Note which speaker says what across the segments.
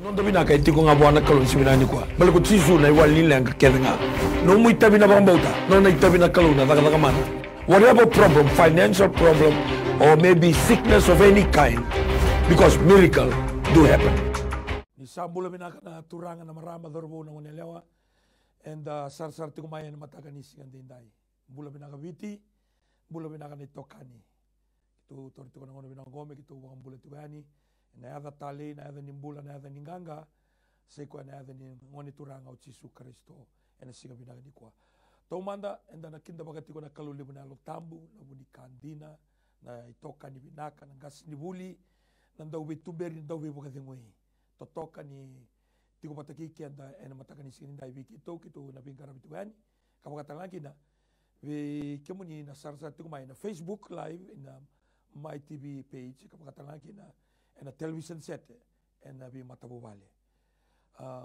Speaker 1: Non tabina kay tiko nga buwan kalon siminani kwa. Balakot sisu na iwalin lang kaketa nga. No mo itabi na bang bauta. No na itabi na kalon na taka-takamana. Whatever problem, financial problem, or maybe sickness of any kind, because miracle do happen. Nisambula minaka na turangan na marama dorbo na ngunelewa, and sar-sar tiko maya na mataganis kan dinday. Bula minaka viti, bula minaka ni tokani. Ito torito ko na ngono binang gome, ito wakang bula tugani. Na ada tali, na ada nimbula, na ada ninganga, seko na ada ni ngoni turanga o Jesu Kristo, ena singa binaga di kwa. Tau manda, enda na kinda bagati ko na kaluli mo na tambu, na buni kandina, na itoka ni binaka, na gas ni buli, na daw bituberi, na daw bagati ngoi. Totoka ni tiko patakiki, enda ena mataka ni singa indai kito na bingkara bitugani, kapagatan lagi na, vi kemuni na sarsa tiko mai na Facebook live, na My TV page, kapagatan lagi na, and a television set and bi matabu vale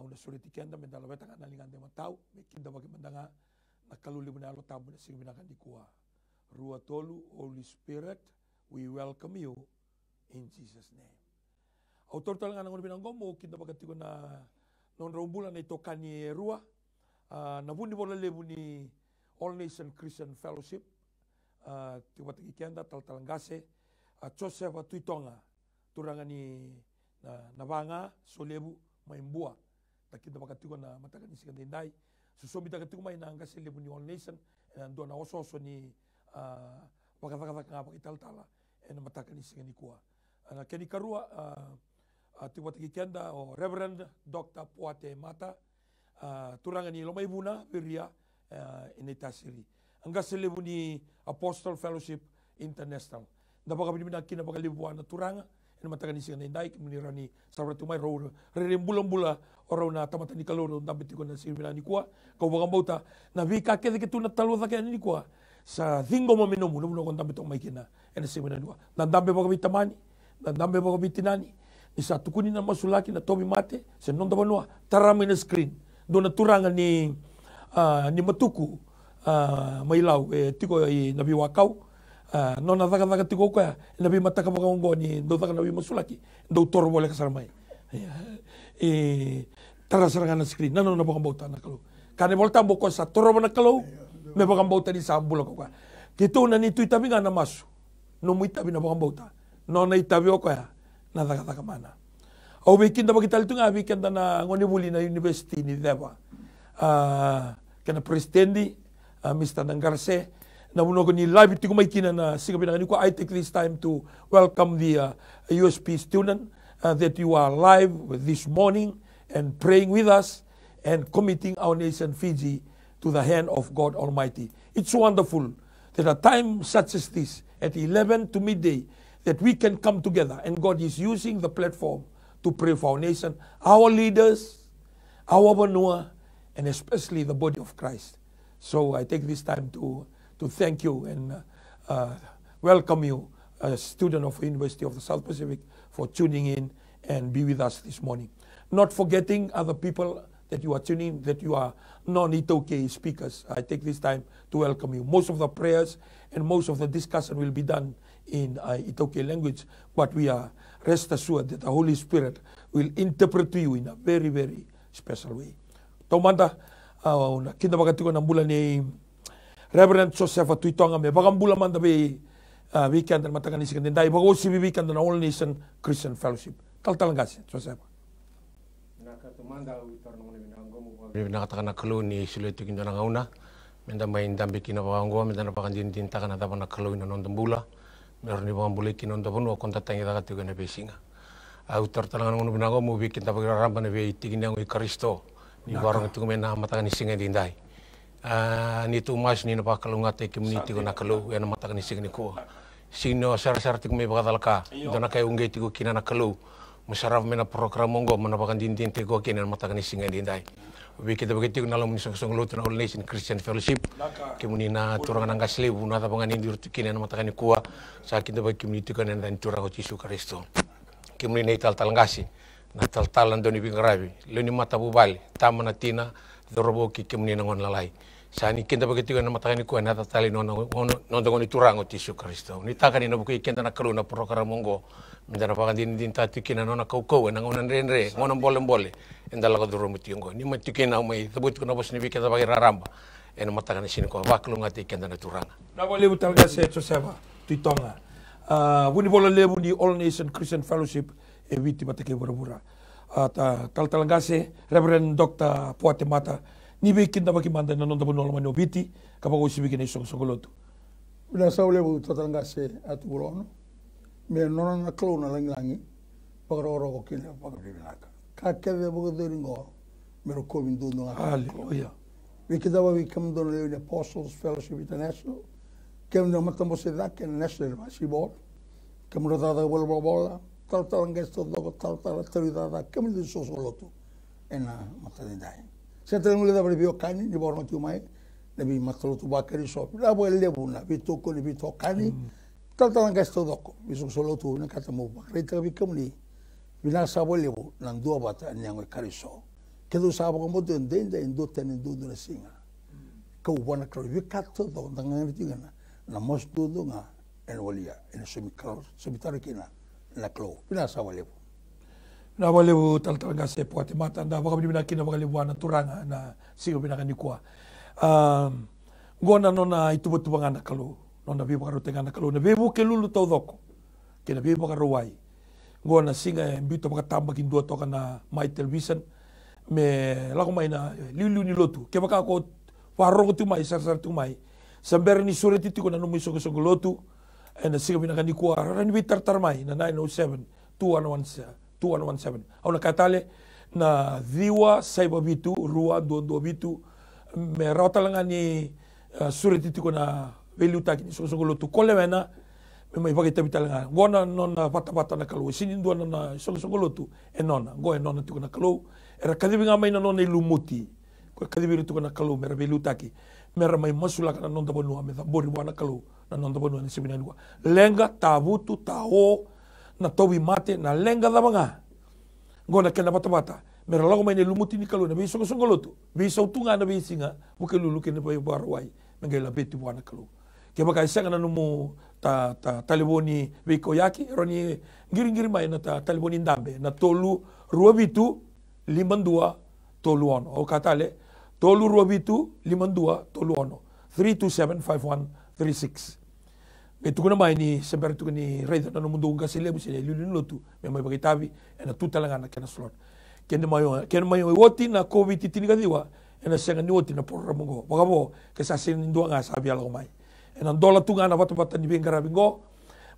Speaker 1: una suriti kenda men dalo betanga nalingan de matau me kinda bagi mandanga nakaluli buna lo tabu na sing binakan di kuwa rua tolu Holy Spirit, we welcome you in Jesus name. Autor talangan ngon binanggo mo kinda bagati ko na non rombulan ito kani rua na bundi bola lebu ni All Nation Christian Fellowship tiba tagi kenda talangase Joseph Tuitonga turangan ni nabanga solebu maimbua takita makatiko na matakan ni sikan dindai susobi takatiko mai na angka lebu ni All Nation and do na oso ni wakata nga pakital tala and matakan ni sikan ni kuwa na keni karua tiwa tikikenda o Reverend Dr. Puate Mata turangan ni lomaibuna viria initasiri angka lebu ni Apostle Fellowship International napaka binibina kina pakalibuan na turanga matakan isikan na indai kemunirani sabar tumai ro bulan-bulan orang na tamatan ni kaloro ndambe tiko na sirvina ni kwa kau bakang bauta na vika kede ke tu na talo ta ni kwa sa thingo mo minomu no no ndambe to mai kina ena sirvina ni kwa ndambe baka bitamani ndambe baka bitinani ni sa tukuni na masulaki na tobi mate se non da banua tarami na screen do na turangan ni matuku mailau tiko i nabi wakau non nadaga tiko kwa nabi mataka magongo ni do daga nabi masulaki do toro boleh kasaramai tarasarangan na screen nano na bakang bauta na kalau kane volta boko sa toro na kalau me bakang bauta di sambula ko kwa kito na ni tuitabi nga na masu no muitabi na bakang bauta no na itabi ko ya na daga mana au bikin da bagital tu nga bikin da na ngoni buli na university ni deba kana presidendi Mr. Nangarse na muno ko ni live iti ko may kina na siga binangani ko. I take this time to welcome the USP student that you are live this morning and praying with us and committing our nation Fiji to the hand of God Almighty. It's wonderful that a time such as this at 11 to midday that we can come together and God is using the platform to pray for our nation, our leaders, our Vanua, and especially the body of Christ. So I take this time to thank you and welcome you, a student of the University of the South Pacific, for tuning in and be with us this morning. Not forgetting other people that you are tuning, that you are non-Itoke speakers. I take this time to welcome you. Most of the prayers and most of the discussion will be done in Itoke language, but we are rest assured that the Holy Spirit will interpret to you in a very, very special way. Tomanda, kita bagati ko ng bulan ni Reverend Joseph Tuitonga me bakang bulan man dabi weekend na matakan isikan din dahil bago si weekend na All Nation Christian Fellowship. Talang kasi, Joseph.
Speaker 2: Nakatumanda utar nung nakatakan na kalu ni Suleto kinyo ng una. Menda may indambi kinapakanggo, menda napakandintin taka na dapat na kalu na nondang bula. Meron ni bakang bulay kinondang puno, kung tatang ita katiyo na besinga. Utar talangan nung binango, mubi kinta pagirarampan na itigin niya ng Ikaristo. Ni barang ito kumain na matakan isikan din dahil. Ni Tumas ni napakalungat ay community ko nakalu yan ang matakan ni signi ko sino sar-sar ti ko may bakatalaka do na kayo unggay ti ko kina nakalu masarap may na program monggo manapakan din ti ko kina matakan ni signi din dai ubi kita bagiti ko nalam ni song luto na All Nation Christian Fellowship kimuni na turangan ang gasli una tapangan hindi ro kina matakan ni kuwa sa kita bag community ko na turang ko Jesu Kristo kimuni na ital-talangasi na taltalan do ni bingarabi lo ni mata bubali tama na tina dorobo ki kimuni nangon lalay Sani kenda begitu na mataka ni kuan nata tali nono ni turango tisu Kristo. Ni taka ni nabuki kenda na kaluna prokara mongo. Minta na pakan din tati kina nona kau na ngonan renre ngonan boleh endala ka duro mutiungo. Ni matikina umay tabut ko na bos ni biketa bagi raramba. Eno mataka ni sini ko baklo ngati kenda na turanga.
Speaker 1: Na boleh talaga sa Josepha tuitonga. Wuni bola lebu ni All Nation Christian Fellowship e witi matake bura-bura. Talagase Reverend Dr. Puate Mata ni bikin bagi manda na nonda bunolo mano biti kapag usibigin na isong sogoloto.
Speaker 3: Binasa lebu talagase at urono. Me nona na klo na langi pagoro ko kile pagrinaka. Kakeve bugodoringo mero ko bindu no.
Speaker 1: Hallelujah.
Speaker 3: We come to the Apostles Fellowship International. Kem no matamo se da ke national basibol. Kem ro da bola talgesto do autoridade kem de sosoloto. Ena matadai. Se tengo da previo cani ni borno tu mai. Ne bi matoloto bakari so. La bo lebuna bi to ko ni bi to cani. Talgesto doko. Bi sosoloto na katamo bakari ta bi kamni. Bina sabo lebu nan do bata nyango kariso. Kedu sabo ko modo ndende ndo tenen do na singa. Kau wana kro vi katto do dangan tingana. Na mos do nga en walia en semitaro kina na klo. Bina sabo lebu.
Speaker 1: Na walebu talaga se Puate Mata na baka bina kina baka libuana turanga na sigo bina kanikua. Gona nona itubutuba na kalu. Nona bibo karo tenga na kalu. Na bibo ke lulu tau doko. Kena bibo karo wai. Gona singa mbito baka tamba kindua toka na mai television. Me lako mai na liu ni lotu. Ke baka ko warong tu mai sar tu mai. Samber ni sore titi ko na numi so lotu. Na singa bina kanikua. Rani bitar tarmai na 907-2117. Au na katale na viwa saiba bitu, rua, do bitu. Me rauta langa ni sure titi ko na velu taki ni so lotu. Kole wena, me mai bagi tabi talanga. Gona nona pata na kalau. Sini dua nona so lotu. Nona, go nona tiko na kalau. Era kadibi nga mai na nona ilumuti. Ko kadibi tiko na kalau mera velu taki. Mera mai masula kana nonda bonua me bori wana kalau na nonda bonua ni sebina dua. Lenga tabutu tao na tobi mate na lenga da banga. Gona kena bata. Mera lago mai ni lumuti ni kalau na biso ko lotu. Biso tunga na bisinga buke lulu kene bai barwai. Mengela beti wana kalau. Ke baka isanga na numu taliboni biko yaki roni ngiri mai na taliboni ndambe na tolu ruabitu 52 tolu ono. O katale tolu ruabitu 52 tolu ono. 3275136. Itu kuna mai ni semper tu ni rei na mundo nga selebu sele lulu lotu me mai bagi tavi na tuta langa na kena slot. Ken mai woti na covid tini kadiwa ena senga ni woti na program go. Bagabo ke sa sin ndo nga sabi ala mai. Ena dola tunga na batu ni bengara bingo.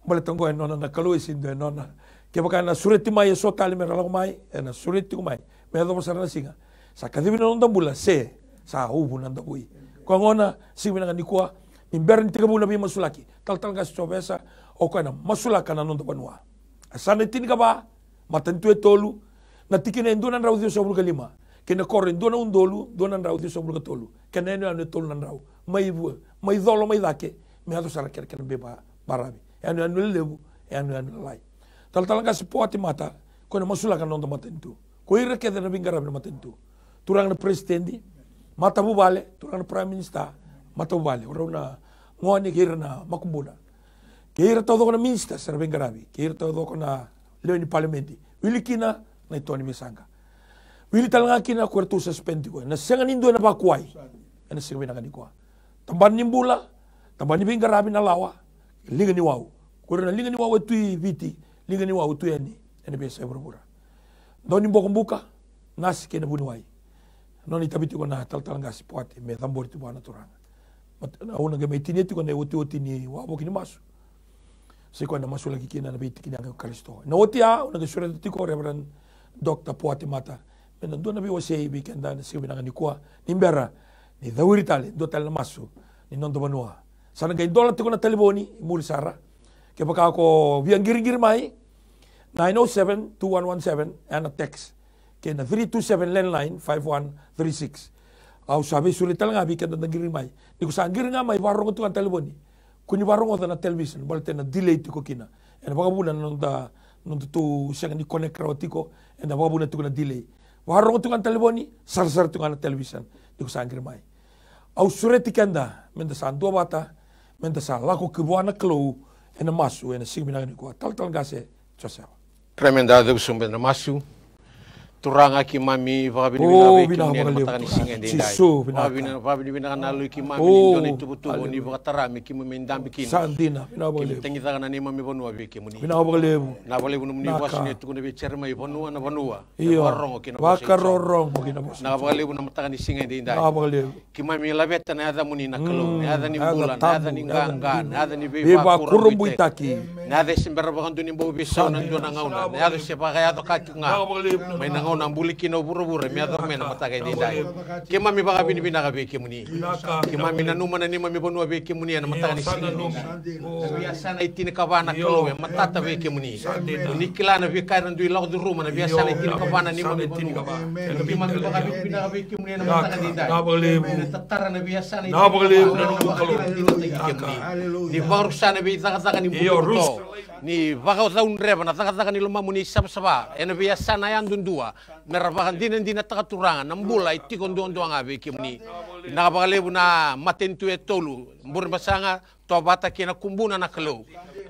Speaker 1: Mole tongo eno na kaloi sindo eno na. Ke baka na sureti mai so tali mera ala mai ena sureti mai. Me do masara singa. Sa kadibi na onda bula se sa ubu nanda bui. Ko ngona sibina ni kwa imberin tiga bula bi masulaki. Tal gas cobesa o kana masulaka na nonda banua. Asana tini kaba matantu etolu na tikina enduna rau dio sobru kalima. Kena korre enduna undolu dona rau dio sobru katolu. Kena eno anu etolu nan rau. Mai dolo mai dake me ado sara kera beba barabi. Anu lebu anu lai. Tal gas Puate Mata ko na masulaka nonda matantu. Ko ira keda na bingara na matantu. Turang na presidendi mata bubale turang na prime minister mata bubale ora na ngoni kira na makumbuna. Kira todo na minister sa bengarabi. Kira todo na leoni parlamenti. Wili kina na itoni misanga. Wili talanga kina kwartu suspendi ko. Na senga nindo na bakwai. Ana senga bina kaniko. Tamban nimbula, tamban ni bengarabi na lawa. Linga ni wau. Kura na linga ni wau tu viti, linga ni wau tu yani. Ene besa berbura. Doni mbokumbuka nasi kena bunuai. Noni tabiti ko na talanga si Puate me tambor tu bana turanga. Una ga meitini tu kone oti ni wabo kini masu. Se ko na masu lagi kina na biti kina ka Kristo. Na oti una ga sura tu ko Reverend Dr. Puate Mata. Me na dona bi wase bi kenda na sibi na ni kwa nimbera ni dawiri tale do tale masu ni non do banua. Sana ga dola tu ko na telefoni muri sara. Ke baka ko biang giri mai 907-2117 and a text. Ke na 327 landline 5136. Au sabi sulit talaga bikin na nagiri mai. Di ko sa ngiri nga mai warong tu kan telefoni. Kuni warong ota na television balte na delay ti ko kina. En baka buna nonda tu siya ni connect rawati ko en baka buna tu na delay. Warong tu kan telefoni sar tu kan television. Di ko sa ngiri mai. Au sureti kenda, menda sa andua bata, menda sa lako kibuana kelu, ena masu, ena singmina ni kua. Tal gase, Joseph.
Speaker 2: Tremenda de sumbe na masu. Turanga ki mami vakabini bina ki ni mataka ni singa ndi dai. Vakabini bina kana lu ki mami ni doni tubu ni vakatarami ki mami ndambi ki.
Speaker 1: Sandina bina bale.
Speaker 2: Tengi kana ni mami bonua be ki muni.
Speaker 1: Bina bale.
Speaker 2: Na bale bunu ni wasine tu ne be cherma bonua na bonua.
Speaker 1: Iyo.
Speaker 2: Warongo ki na.
Speaker 1: Wakarorongo ki na.
Speaker 2: Na bale bunu mataka ni singa ndi dai.
Speaker 1: Na bale.
Speaker 2: Ki mami labeta na ada muni na kalo, na ada ni bulan, na ada ni ganga, na ada ni
Speaker 1: be kurumbu itaki.
Speaker 2: Na ada simbara bakandu ni bo biso na ndona ngauna. Na ada sepa kaya to katunga. Mai na ngauna mbuli kino buru-buru mi ada mena mataka ni dai. Ki mami baka bini bina ka be ki muni. Ki mami na numa na ni mami bonua be ki muni na mataka ni singa. Biasa na itini kabana kalo matata be ki muni. Ni kilana be kairan du lau du ruma na biasa na itini kabana ni mami bonua. Ki mami baka bini bina ka be ki muni na mataka ni dai.
Speaker 1: Na bale.
Speaker 2: Tatara na biasa na.
Speaker 1: Na bale na nungu kalo.
Speaker 2: Ni baru sana be zaka ni buto. Ni baka zaun reba na zaka ni luma muni sab-saba. Ena biasa na yan dundua. Merabakan dina takaturangan nambula itikon doang abe kimuni nakabakalebu na matentu etolu mbur basanga to bata kina kumbuna na kalo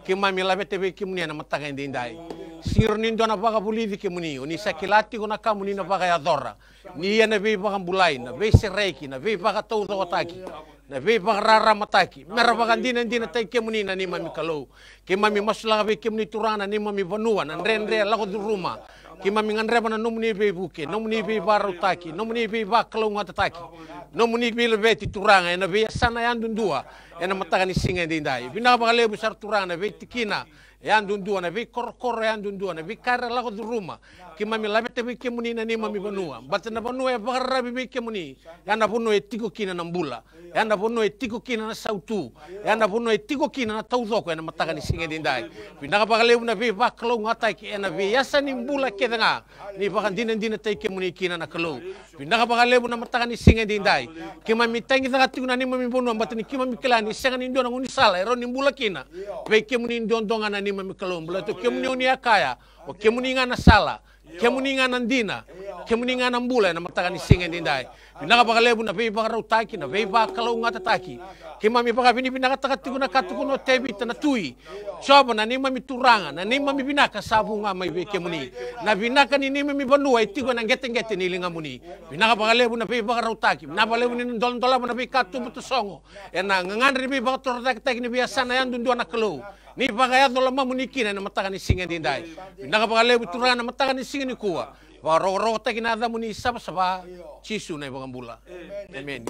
Speaker 2: kimami labete be kimuni na mataka ndindai sir nindo na baka bulidi kimuni ni sakilati ko na kamuni na baka yadora ni yana be baka bulai na be sereki na be baka tau wataki na be baka rara mataki merabakan dina tai kimuni na ni mami kalo kimami masula be kimuni turana ni mami vanua na rendre lako di rumah ki mami nganreba na nomuni be buke nomuni be barutaki nomuni be bakalo ngatataki nomuni be lebeti turanga ena be sana yandundua ena mataka ni singa ndindai bina bakale besar turanga be tikina yandundua na be korkor yandundua na be kara lako di rumah ki mami labete be kemuni na ni mami banua batna banua ya bakara be kemuni yanda bono etiko kina nambula yanda bono etiko kina na sautu yanda bono etiko kina na tauzoko ena mataka ni singa ndindai bina bakale na be bakalo ngataki ena be yasa ni mbula nga ni bakan dina tai kemuni kina na kalo pindah bakal lebu na mataka ni singa dindai kima mitangi ta katiu na ni mami bonu ambatani kima mikelani senga ni ndona nguni sala ero ni mbula kina be kemuni ndondonga na ni mami kalo mbula to kemuni oni akaya o kemuni ngana sala kemuni ngana ndina kemuni ngana mbula na mataka ni singa dindai pindah bakal lebu na be bakar utaki na be bakalo ngata taki kima mi baka bini binaka takatiku na katukuno tebi na tui soba na ni mami turanga na ni mami binaka sabu nga mai be kemuni na binaka ni mami banua itigo na ngete ni linga muni binaka baka lebu na be baka rautaki na baka lebu ni dola na be katu butu songo ena ngangandri be baka tortak ni biasa na yan dundua na kelo ni baka ya dola mamuni kina na mataka ni singa dindai binaka baka lebu turanga na mataka ni singa ni kuwa Waro taki na ada muni saba cisu na ibang bula. Amen.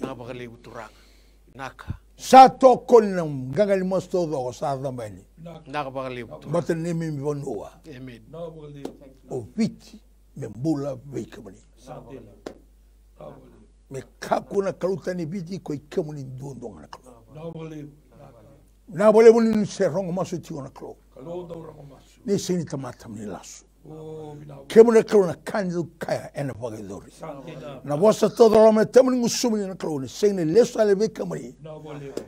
Speaker 2: Napakalibu turang. Naka.
Speaker 3: Sa tokol ng gangal mo todo sa damani.
Speaker 2: Nakapakalibu.
Speaker 3: Batan ni mi bonua.
Speaker 2: Amen.
Speaker 3: O viti me bula vekamani. Me kakuna kaluta ni viti ko ikamuni dondong na kalu. Na boleh ni serong masuk tiga nak klo. Ni sini tamatam ni lasu. Kemuna klo na kanju kaya ena bagai dori. Na bosa todo rame temen ngusumi na klo ni sini lesu ale veka mari.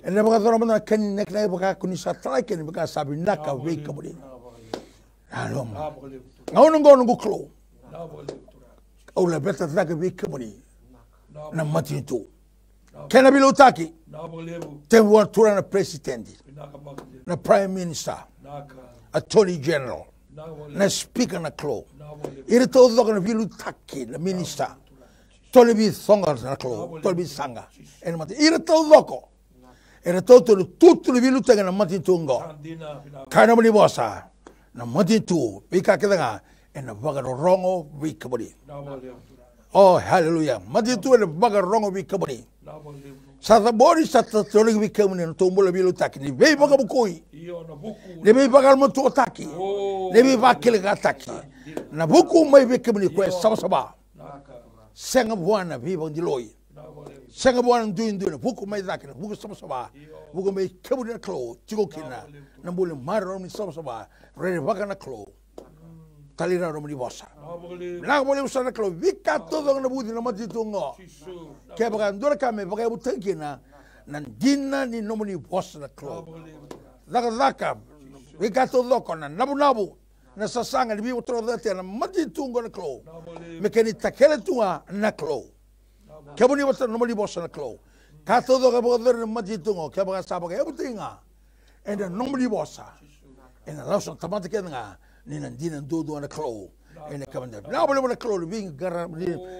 Speaker 3: Ena bagai dori na kani nek na bagai kuni satrai kani bagai sabi naka veka mari. Alom. Ngau nungu klo. Ola beta taka veka mari. Na mati tu. Kena bilo taki. Temwa tura na presidenti. Na prime minister. Attorney general. Na speaker na klo. Iri todo na bilo taki na minister. Tole bi songa na klo. Tole bi sanga. Ena mati. Iri todo ko. Iri todo tutu na bilo taka na mati tungo. Kana mani bosa. Na mati tu. Bika kita nga. Ena baga rongo bika bari. Oh hallelujah. Mati tu ena baga rongo bika bari. Sata bori sata tole bika mani na tumbo la bilo taki. Ni vei baga bukui. Ni vei baga mo tu taki. Ni vei baga kile ga taki. Na buku mai bika mani kwe sama. Senga buana vei baga diloi. Senga buana nduin buku mai taki na buku sama. Buku mai kebuli na klo tigo kina. Na bule maro ni sama. Rene baga na klo. Talira no mani bosa. Na boleh usah na klo vika todo na budi na mati tungo. Kaya baga ndora kame baga butangi na dina ni no mani bosa na klo. Zaka vika todo ko na nabu na sasanga ni bi utro date na mati tungo na klo me keni takele tua na klo kebuni wata no mali bossa na klo ka todo ka bo na mati tungo ke ba sa ba ke butinga enda no mali bossa ena lausa tamate ke nga ni na dina dodo na klo ena kabanda na bole na klo bi gara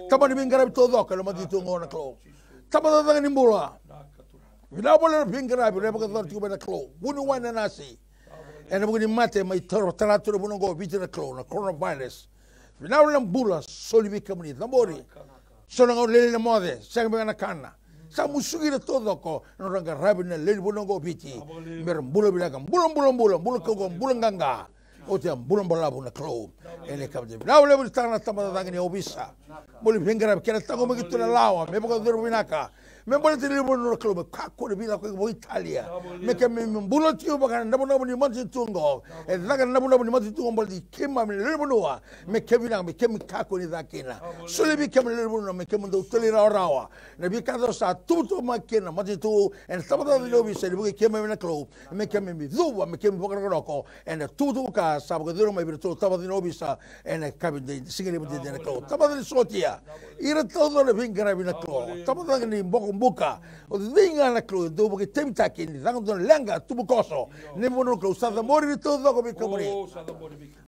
Speaker 3: tamani bi gara todo ka mati tungo na klo tamada ni mbola na bole bi gara bi ba ka todo na klo bunu wana nasi ena bugini mate mai toro taratura buno go vitina clone coronavirus na wala bula solivi kamuni tambori sono ngo lele mode sanga na kana sa musugira todo ko no ranga rabina lele buno go viti mer bula bilaga bula ko bula nganga o te bula bala buno clone ene kabde na wala bula tana tamada dangani obisa buli vengara kera tango magitu na lawa me boka duro binaka me bole te libo no club ka ko de bila ko Italia me ke me bulo tio baka na bono ni manti tungo e daga na bono ni manti tungo bol di kema me libo no me ke bina me ke ka ko ni dakina so le bi ke me libo no me ke mo do tele rawa na bi ka do sa tutto makina manti tu en sabata di lobi se li ke me na club me ke me duwa me ke me boka roko en tutto ka sa boka duro me bi to sabata di lobi sa en ka bi de singere bi de na club sabata di sotia ira todo le vingara bi na club sabata ni boko buka o dinga na klo do porque temta que ni dang don lenga tu bukoso ne mono klo sa da mori to do ko bi kamuri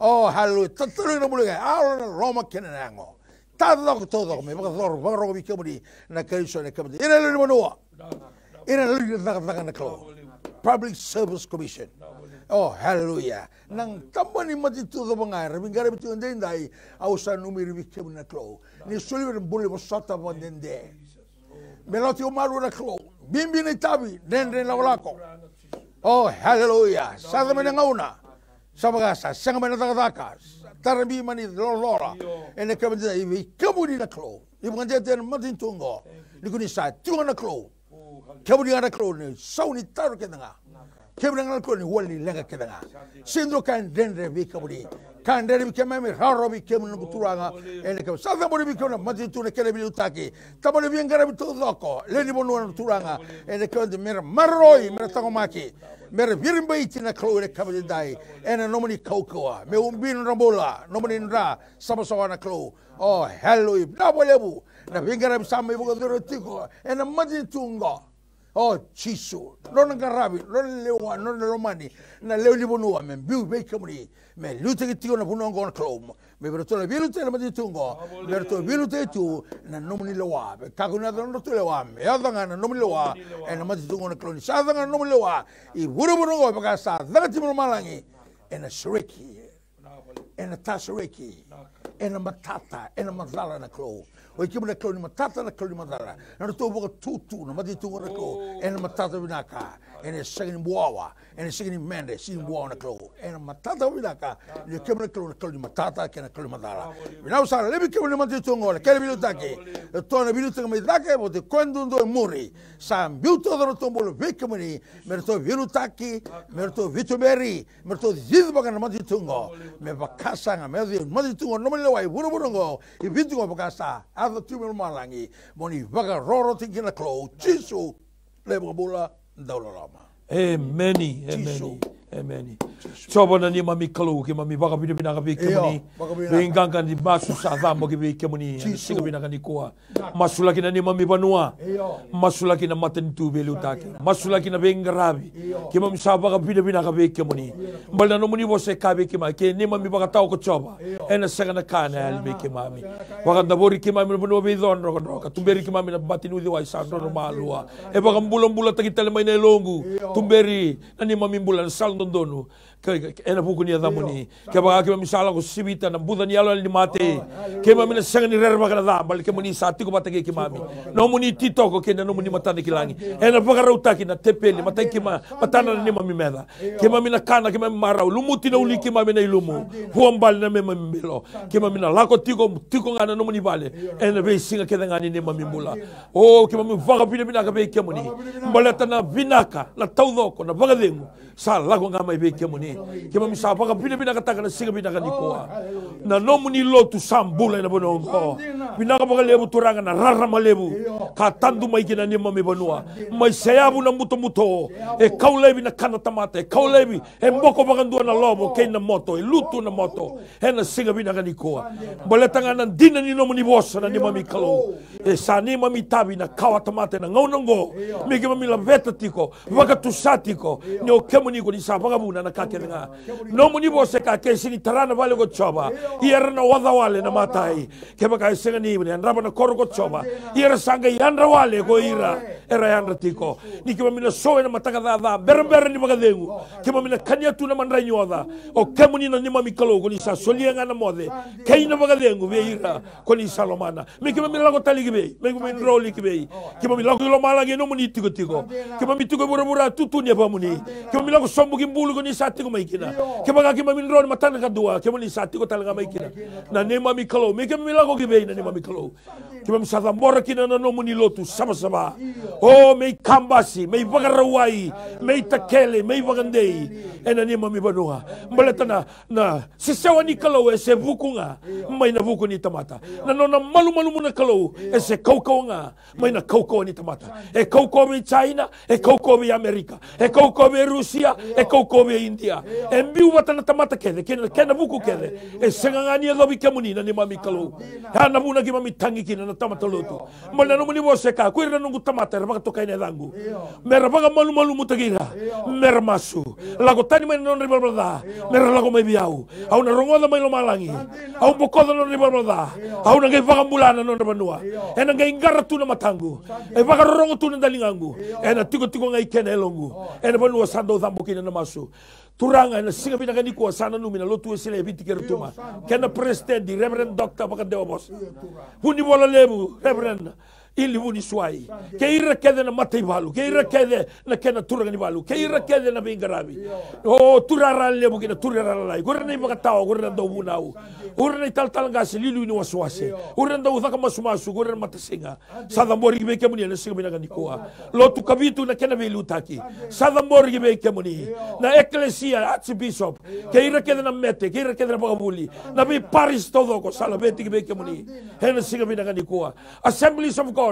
Speaker 3: oh hallelujah tatro no mulega ala roma kenango ta do to do me ba do ro bi kamuri na kaiso ne kamuri ina le mono ina le da na klo public service commission oh hallelujah nang tambani mati tu do bangai rabingara bi tu ndai au sa numeri bi kamuri na klo ni soliver bulle bo sota bondende Meloti umaru na klo. Bimbi ni tabi. Dendre la walako. Oh, hallelujah. Sada mena ngauna. Sabagasa. Sanga mena takataka. Tarabi mani lora. Ene kabenda iwi. Kabudi na klo. Ibu kanjete na matin tungo. Nikuni sa. Tunga na klo. Kabudi na klo ni. Sauni taru kedanga. Kabudi na klo ni wali lenga kedanga. Sindro kan dendre vi kabudi. Kan dendre vi kemame. Haro vi kemame na kuturanga. Ene kabudi. Sada mori vi kemame. Matin tunga kele vi utaki. Tamani vi ngara vi todoko. Leni bonu na kuturanga. Ene kabudi mera maroi. Mera tangomaki. Mera virimba iti na klo ene kabudi dai. Ene nomani kaukawa. Me umbin rambola. Nomani nra. Sabasawa na klo. Oh, hallelujah. Na bolebu. Na vi ngara vi sama ibu kaduro tiko. Ene matin tunga. Oh, Chisu. Non garabi, non lewa, non romani. Na leo ni bonua men biu be kamri. Me lute ki tio na bunongo na klom. Me berto na bilute na mati tungo. Berto bilute tu na nomni lewa. Ka kuna na to lewa. Me adanga na nomni lewa. E na mati tungo na kloni. Sa adanga na nomni lewa. I buru bonongo baka sa. Daga ti malangi. E na shiriki. E na tasiriki. E na matata. E na madala na klo. O i kimana klo ni matata na klo ni madara. Na to boka tutu na mati tungo na klo. E na matata binaka. E na sagini buawa. E na sagini mende. Sagini buawa na klo. E na matata binaka. Ni kimana klo na klo ni matata. Ke na klo ni madara. Binau sara. Lebi kimana mati tungo na. Kele bilutaki. To na bilutaki maidake. Bote kwendundo e muri. Sa mbiuto dara tombolo vikimani. Merto bilutaki. Merto vitumeri. Merto zidbaka na mati tungo. Me bakasanga. Me mati tungo. No me lewa i burubungo. I vitungo bakasa. Ada timu malangi, moni vaga roro tiki na klo, Chisu, lebo bula, daula lama.
Speaker 1: Amen. Coba na ni mami kalau ke mami baka bina bina kabi kemuni, bingangkan di masu sadam bagi bi kemuni, singa bina kani kuah. Masulaki na ni mami banua, masulaki na maten tu belu taki, masulaki na bengarabi, ke mami sabaka bina bina kabi kemuni. Balda no muni bose kabi kemai, ke ni mami baka tahu ko coba, ena segana kana albi kemami. Baka dabori kemami na banua bidon roka, tumberi kemami na batin udi wa isandro no malua. E baka bulan taki talemai na longu, tumberi na ni mami bulan sal dono ena buku ni adamuni ke baka ke misala ko sibita na buda ni alo ni mate ke mami na sanga ni rerba kana da bal ke muni sati ko batake ke mami no muni tito ko ke no muni matane kilangi ena baka rauta ki na tepeli matai ki ma matana ni mami meda ke mami na kana ke mami marau lumuti na uli ke mami na ilumu huambal na mami belo ke mami na lako tiko ngana no muni bale ena be singa ke ngani ni mami mula o ke mami vaga bina ka be ke muni mbaleta na vinaka na taudoko na vaga dengu sa lago ngama be ke muni Ke mami sa paka pina kataga na singa bina kanikoa. Na nomu ni lotu sambula na bonongo. Bina ka paka lebu turanga na rarama lebu. Ka tandu mai kina ni mami banua. Mai sayabu na muto. E kaulebi na kana tamata. E kaulebi e mboko pakandua na lobo. Kei na moto. E lutu na moto. E na singa bina kanikoa. Baletanga na dina ni nomu ni bosa na ni mami kalau. E sa ni mami tabi na kawa tamata na ngaunango. Miki mami la veta tiko. Waka tusatiko. Ni o kemu ni ko ni sa pakabuna na kakenga. Nomu ni bosa ka kesi ni tarana vale ko choba. Iera na wada wale na matai. Keba ka senga ni ni andraba na koro ko choba. Iera sanga yandra wale ko ira. Era yandra tiko. Ni kema mina soe na mataka da berber ni magadengu. Kema mina kanya tu na mandra nyoda. O kemu ni na ni mami kalo ko ni sa solianga na mode. Kei na magadengu ve ira ko ni salomana. Me kema mina lago tali gibe. Me kema mina roli gibe. Kema mina lago lo mala ge no muni tiko tiko. Kema mi tiko bura tutu ni pa muni. Kema mina lago sombu gimbulu ko ni sa tiko mai kina. Kema ka kema mina roli matana ka dua. Kema ni sa tiko talaga mai kina. Na ne mami kalo. Me kema mina lago gibe na ni mami kalo. Kema sa tambora kina na no muni lotu sama. Oh, may kambasi, may bagarawai, may takele, may bagandei. Ena ni mami banua. Maleta na sisawa ni kalau e se buku nga, may na buku ni tamata. Na nona malu-malu mo na kalau e se kaukau nga, may na kaukau ni tamata. E kaukau be China, e kaukau be Amerika, e kaukau be Rusia, e kaukau be India. E mbiu wata na tamata kede, kena buku kede. E sengangani lobi kemuni na ni mami kalau. Hana buna ki mami tangi kina na tamata lotu. Malena mo ni boseka, kuira nungu tamata, baka tokai na dangu. Mera baka malu-malu mutagira. Mera masu. Lago tani mai non ribalda. Mera lago mai biau. Au na rongoda mai lo malangi. Au bokoda non ribalda. Au na ngai baka bulana non banua. E na ngai ngara tu na matangu. E baka rongo tu na dalingangu. E na tiko ngai kene longu. E na banua sando thambo kina na masu. Turanga na singa bina kani ko sana numina lotu esele biti kertuma. Kena president Reverend Dr. baka dewa boss. Huni bola lebu Reverend ili vuni suai. Ke ira kede na matai balu. Ke ira kede na kena turanga ni balu. Ke ira kede na bingarabi. Oh, turara lebu kina turara lai. Gura na ibaka tao, gura na dau bunau. Gura na tal ngasi lilu ni waswase. Gura na dau thaka masu, gura na matasinga. Sadambori gibe kemuni na singa bina kanikoa. Lotu kabitu na kena belu taki. Sadambori gibe kemuni. Na eklesia archbishop. Ke ira kede na mete, ke ira kede na bagabuli. Na bi Paris todo ko salabeti gibe kemuni. Hena singa bina kanikoa. Assemblies of God.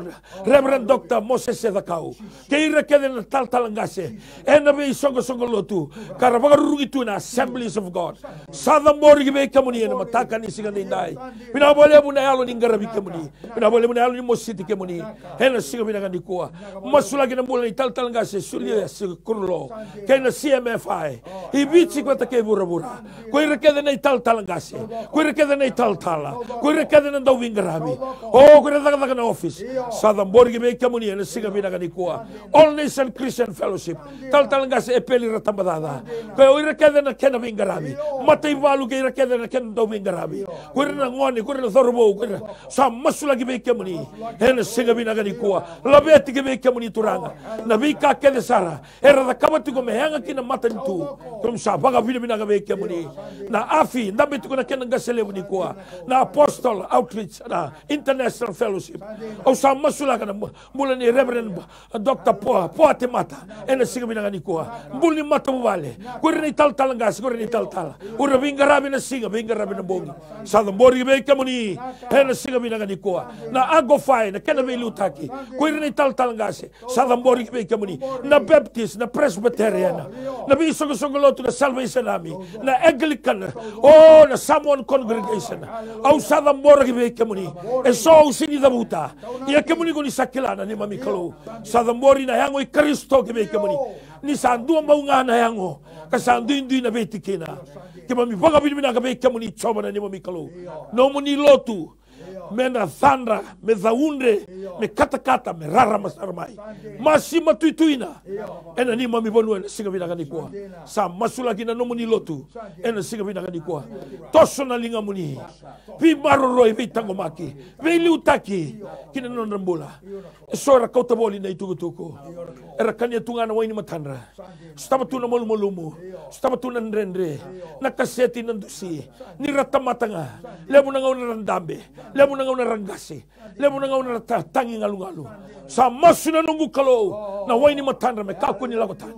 Speaker 1: Reverend Dr. Moses Sedakau. Keira kede na talangase. Ena be songo lotu. Kara bagarugi tu na Assemblies of God. Sadambori gibe kemuni na mataka ni singa ndai. Bina bole buna yalo ni ngarabi kemuni. Bina bole buna yalo ni mositi kemuni. Ena singa bina kandikoa. Masula kina bole ni talangase sulia kurlo. Kena CMFI. Ibichi kwata ke bura. Koira kede na talangase. Koira kede na tala. Koira kede na dawingarabi. Oh, koira daga na office. Sadambori gibe kemuni na singa bina kanikoa. All Nation Christian Fellowship. Talangase epeli ratambadada. Ko ira kede na kena bingarabi. Matai valu ke ira kede na kena do bingarabi. Ko ira na ngoni, ko ira na thorbo, ko ira sa masula gibe kemuni. Ena singa bina kanikoa. Labeti gibe kemuni turanga. Na bika kede sara. Era da kabati ko mehanga kina matantu. Kom sa baga bina gibe kemuni. Na afi ndabe tuko na kena gasele bunikoa. Na Apostle Outreach na International Fellowship. Sa masula kana mula ni Reverend Dr. Poate mata ena singa bina kanikoa mbuli mata wale kuri ni talangasi kuri ni taltala ura bingarabi na singa bingarabi na bongi sa mbori be kemuni ena singa bina kanikoa na agofai na kana be lutaki kuri ni talangasi sa mbori be kemuni na Baptist na Presbyterian na bi songo lotu na Salvation Army na Anglican na Samoan Congregation au sa mbori be kemuni e so usini da buta ia kemuni ko ni sakilana ni mami kalau sadambori na yango i Kristo kebe kemuni ni sandu maunga na yango ka sandu indu na beti kena ke mami baga bina kebe kemuni choba na ni mami kalau no muni lotu mena thandra me zaunde me kata me rara masarmai masi matuituina ena ni mami bonu ena singa bina kanikoa sa masula kina no muni lotu ena singa bina kanikoa toso na linga muni pi maroroi vi tangomaki vi liutaki kina non rambola sora kauta boli na itugutuko era kanya tungana waini matandra stama tuna molumumu stama tuna ndrendre na kaseti nandusi ni ratamatanga lebu na ngauna randambe lebu na ngauna rangasi lebu na ngauna tangi ngalu sa masuna nungu kalau na waini matandra me kaku ni lagotani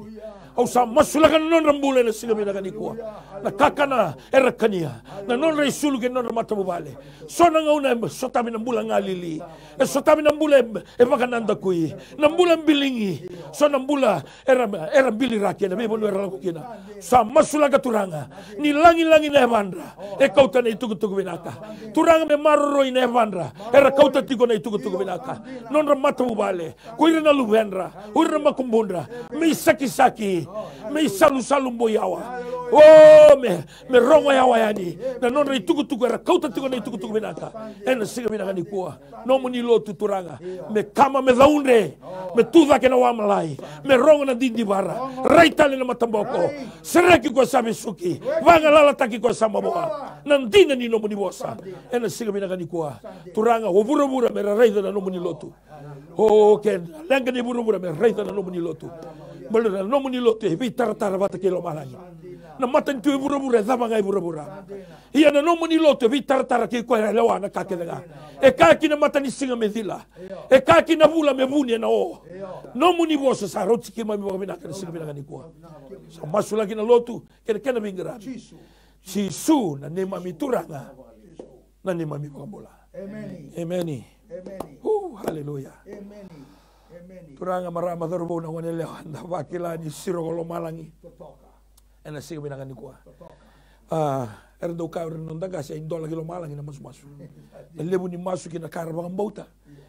Speaker 1: Au sa masulakan non rambule na siga mina kanikua. Na kakana era kania. Na non reisulu ke non mata bubale. So na ngauna sotami na mbula ngalili. E sotami na mbula e makananda kui. Na mbula bilingi. So na mbula era bili rakia na bebo no era kina. Sa masulaka turanga. Ni langi na evandra. E kauta na itugu binaka. Turanga me marro ina evandra. Era kauta tigo na itugu binaka. Non mata bubale. Kuira na luvendra. Kuira makumbundra. Me saki. Me salu boyawa. Oh me rongo yawa yani. Na non itugu era kauta tigo na itugu binaka. Ena siga binaka ni kuwa. No muni lotu turanga. Me kama me daunre. Me tuda ke na wamalai. Me rongo na dindi bara. Raitale na matamboko. Sereki kwa sabi suki. Vanga lala taki kwa sama boa. Nandina ni no muni bosa. Ena siga binaka ni kuwa. Turanga wabura me raida na no muni lotu. Oh ken. Lenga ni bura me raida na no muni lotu. Balera no muni lotu. Hebi taratara bata kilo malangi. Na matan tu bura zama ngai bura. Ia na no muni lotu. Hebi taratara ki kwa lewa na kake daga. E kaki na matani singa medila. E kaki na bula me buni na o. No muni bosa sa roti ki mami binaka na singa binaka ni kuwa. Sa masula ki na lotu. Kena bingira. Sisu na nema mituranga. Na nema mikambola. Amen. Hallelujah. Turanga marama dorbo na wanele handa wakila ni siro kolo malangi. Ena siga binaka ni kuwa. Era do ka renonda kasi indola kilo malangi na masu. Lebu ni masu kina karabang bauta.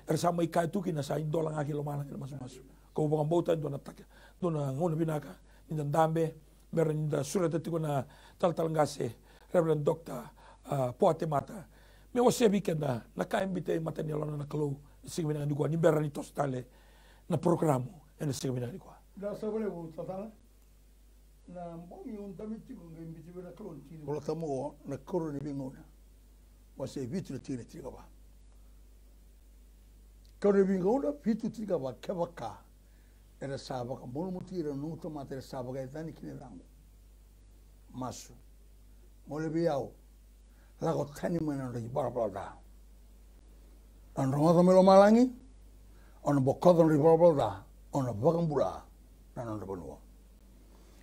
Speaker 1: Era sama ikai tu kina sa indola nga kilo malangi na masu. Kau bang bauta dona tak dona ngona binaka ni dambe meron da surata tiko na tal ngase Reverend Dr. Poate Mata. Me wasebi kenda na kaimbite mata ni lona na kalo siga binaka ni kuwa ni berani tostale na programo ena siga binaka ni kuwa.
Speaker 3: Da sabole bu tatala. Na mbongi untamiti kunga imbiti bena kron tini. Wala tamo na koro ni bingona. Wase vitu na tini tiga ba. Koro ni bingona vitu tiga ba kebaka. Era sabaka mono mutira nuto matera sabaka etani kine rango. Masu. Mole biao. Lago tani mana ri barbalda. An rongo melo malangi. On bokodo ri barbalda. On bagambura. Na no bonua.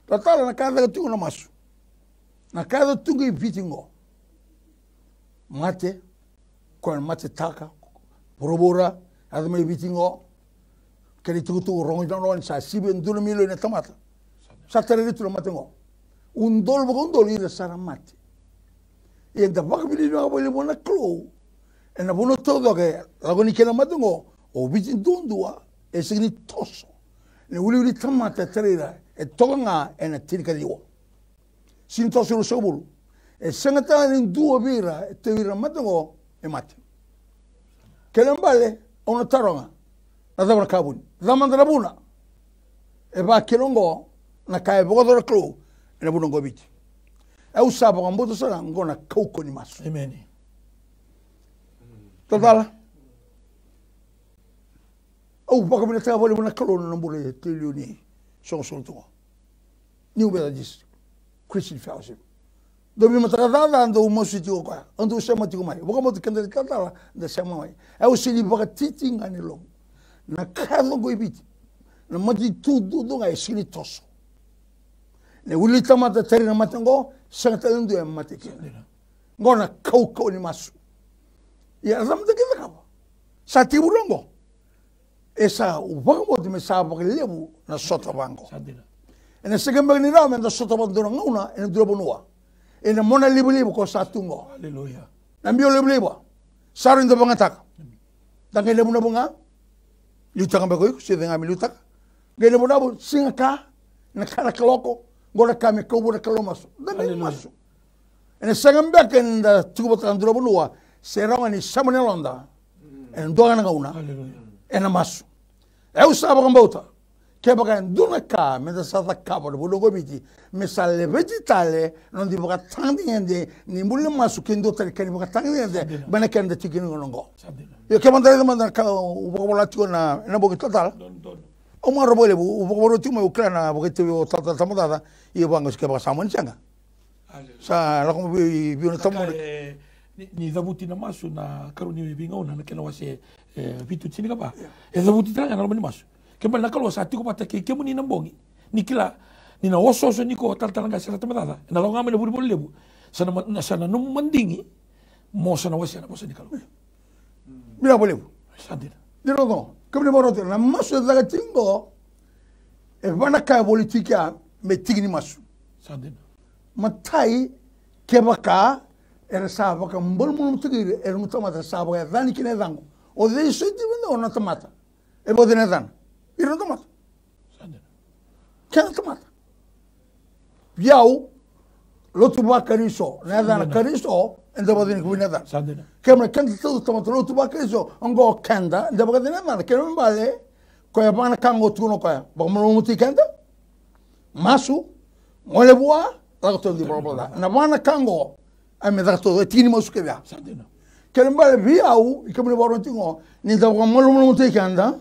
Speaker 3: Tatala na kada tungo na masu. Na kada tungo vitingo. Mate. Kwa mate taka. Borobora. Adame vitingo. Kali tungo rongo dono sa sibe ndulu milo ina tamata. Sa tere tu mate ngo. Undol ira sara mate. E da bakabili no abole bona klo. E na bono todo ke lago ni kena mate ngo. O vitin dundua. E signi toso. Ne uli tamata tere e tonga e na tirika diwa. Sinto suru sobulu. E sengata ni duo bira e te vira matango e mate. Kelembale ona taronga. Na dabra kabuni. Zamandra buna. E ba kilongo na kai bogodora klo e na bunongo biti. E usaba kwa mboto sana ngona kauko ni masu.
Speaker 1: Amen.
Speaker 3: Totala. Au baka mina tega vole buna klo na mbule tilioni. Songo. New Methodist Christian Fellowship. Dobi matakadada ando umosi tiko kwa. Ando usema tiko mai. Boka moto kendele tatala da sema mai. E usili baka titi ngani long. Na kado go ibiti. Na mati tudo nga esini toso. Ne uli tamata teri na matango sangata ndu ya mateke. Ngona kauko ni masu. Ya zamta kida kaba. Sa tiburongo. Esa ubango de mesaba lebu na soto bango. Ena segamba ni ramen da soto bango na nguna ena duro bonua. Ena mona libu ko satungo.
Speaker 1: Hallelujah.
Speaker 3: Na mbio libu. Sarin do bangataka. Dange lebu na bunga. Lutaka mbako se denga mi lutaka. Gele mo nabu singaka na kala kaloko ngora kame ko bo na kalomaso. Dange maso. Ena segamba ken da tubo tan duro bonua. Seranga ni samane londa. Ena doga na nguna.
Speaker 1: Hallelujah.
Speaker 3: Ena masu. Eu saba kambauta. Ke baka nduna ka me da sa kaba do bogo biti. Me sa le vegetale non di baka tandi ende ni mulle masu kendo tar kani baka tandi ende bana kende tikini ngongo. Yo ke mandare mandar ka bogo lati na bogo total. O ma robo le bogo roti mo Ucrania bogo te o total tamada e bango ke baka samon changa. Sa la como vi una tomo
Speaker 1: ni zabuti na masu na karuni bingona na kena wase vitu chini kapa. E zabuti tanga na masu. Kembali nakalo sa tiko pata ke muni nambongi. Nikila Nina oso so niko tal nga sila tamatata. Na lo ngame na buri boli lebu. Sana num mandingi mo sana wasi na bosa nikalo.
Speaker 3: Bila boleh.
Speaker 1: Sadina.
Speaker 3: Dilo no. Kami baru tu. Na masu daga tingo. Vana kaya politika me tigni masu.
Speaker 1: Sadina.
Speaker 3: Matai kebaka era saba ka mbol mulu tigi era mutamata saba ya dani kine dango. O de isso divino ona tomata. E bodene dan. Iro tomata.
Speaker 1: Sadina.
Speaker 3: Kena tomata. Yau lotu ba kariso, na dan kariso, enda bodene kubina dan.
Speaker 1: Sadina.
Speaker 3: Kemra kenda todo tomata lotu ba kariso, ongo kenda, enda bodene dan. Kemra bale koya bana kango tuno koya. Ba mulu muti kenda. Masu mole bua lago todo di problema. Na bana kango ai me dá todo, tini masu que via.
Speaker 1: Sadina.
Speaker 3: Kemra via au, kemra baron tingo, ni da ba mulu muti kenda.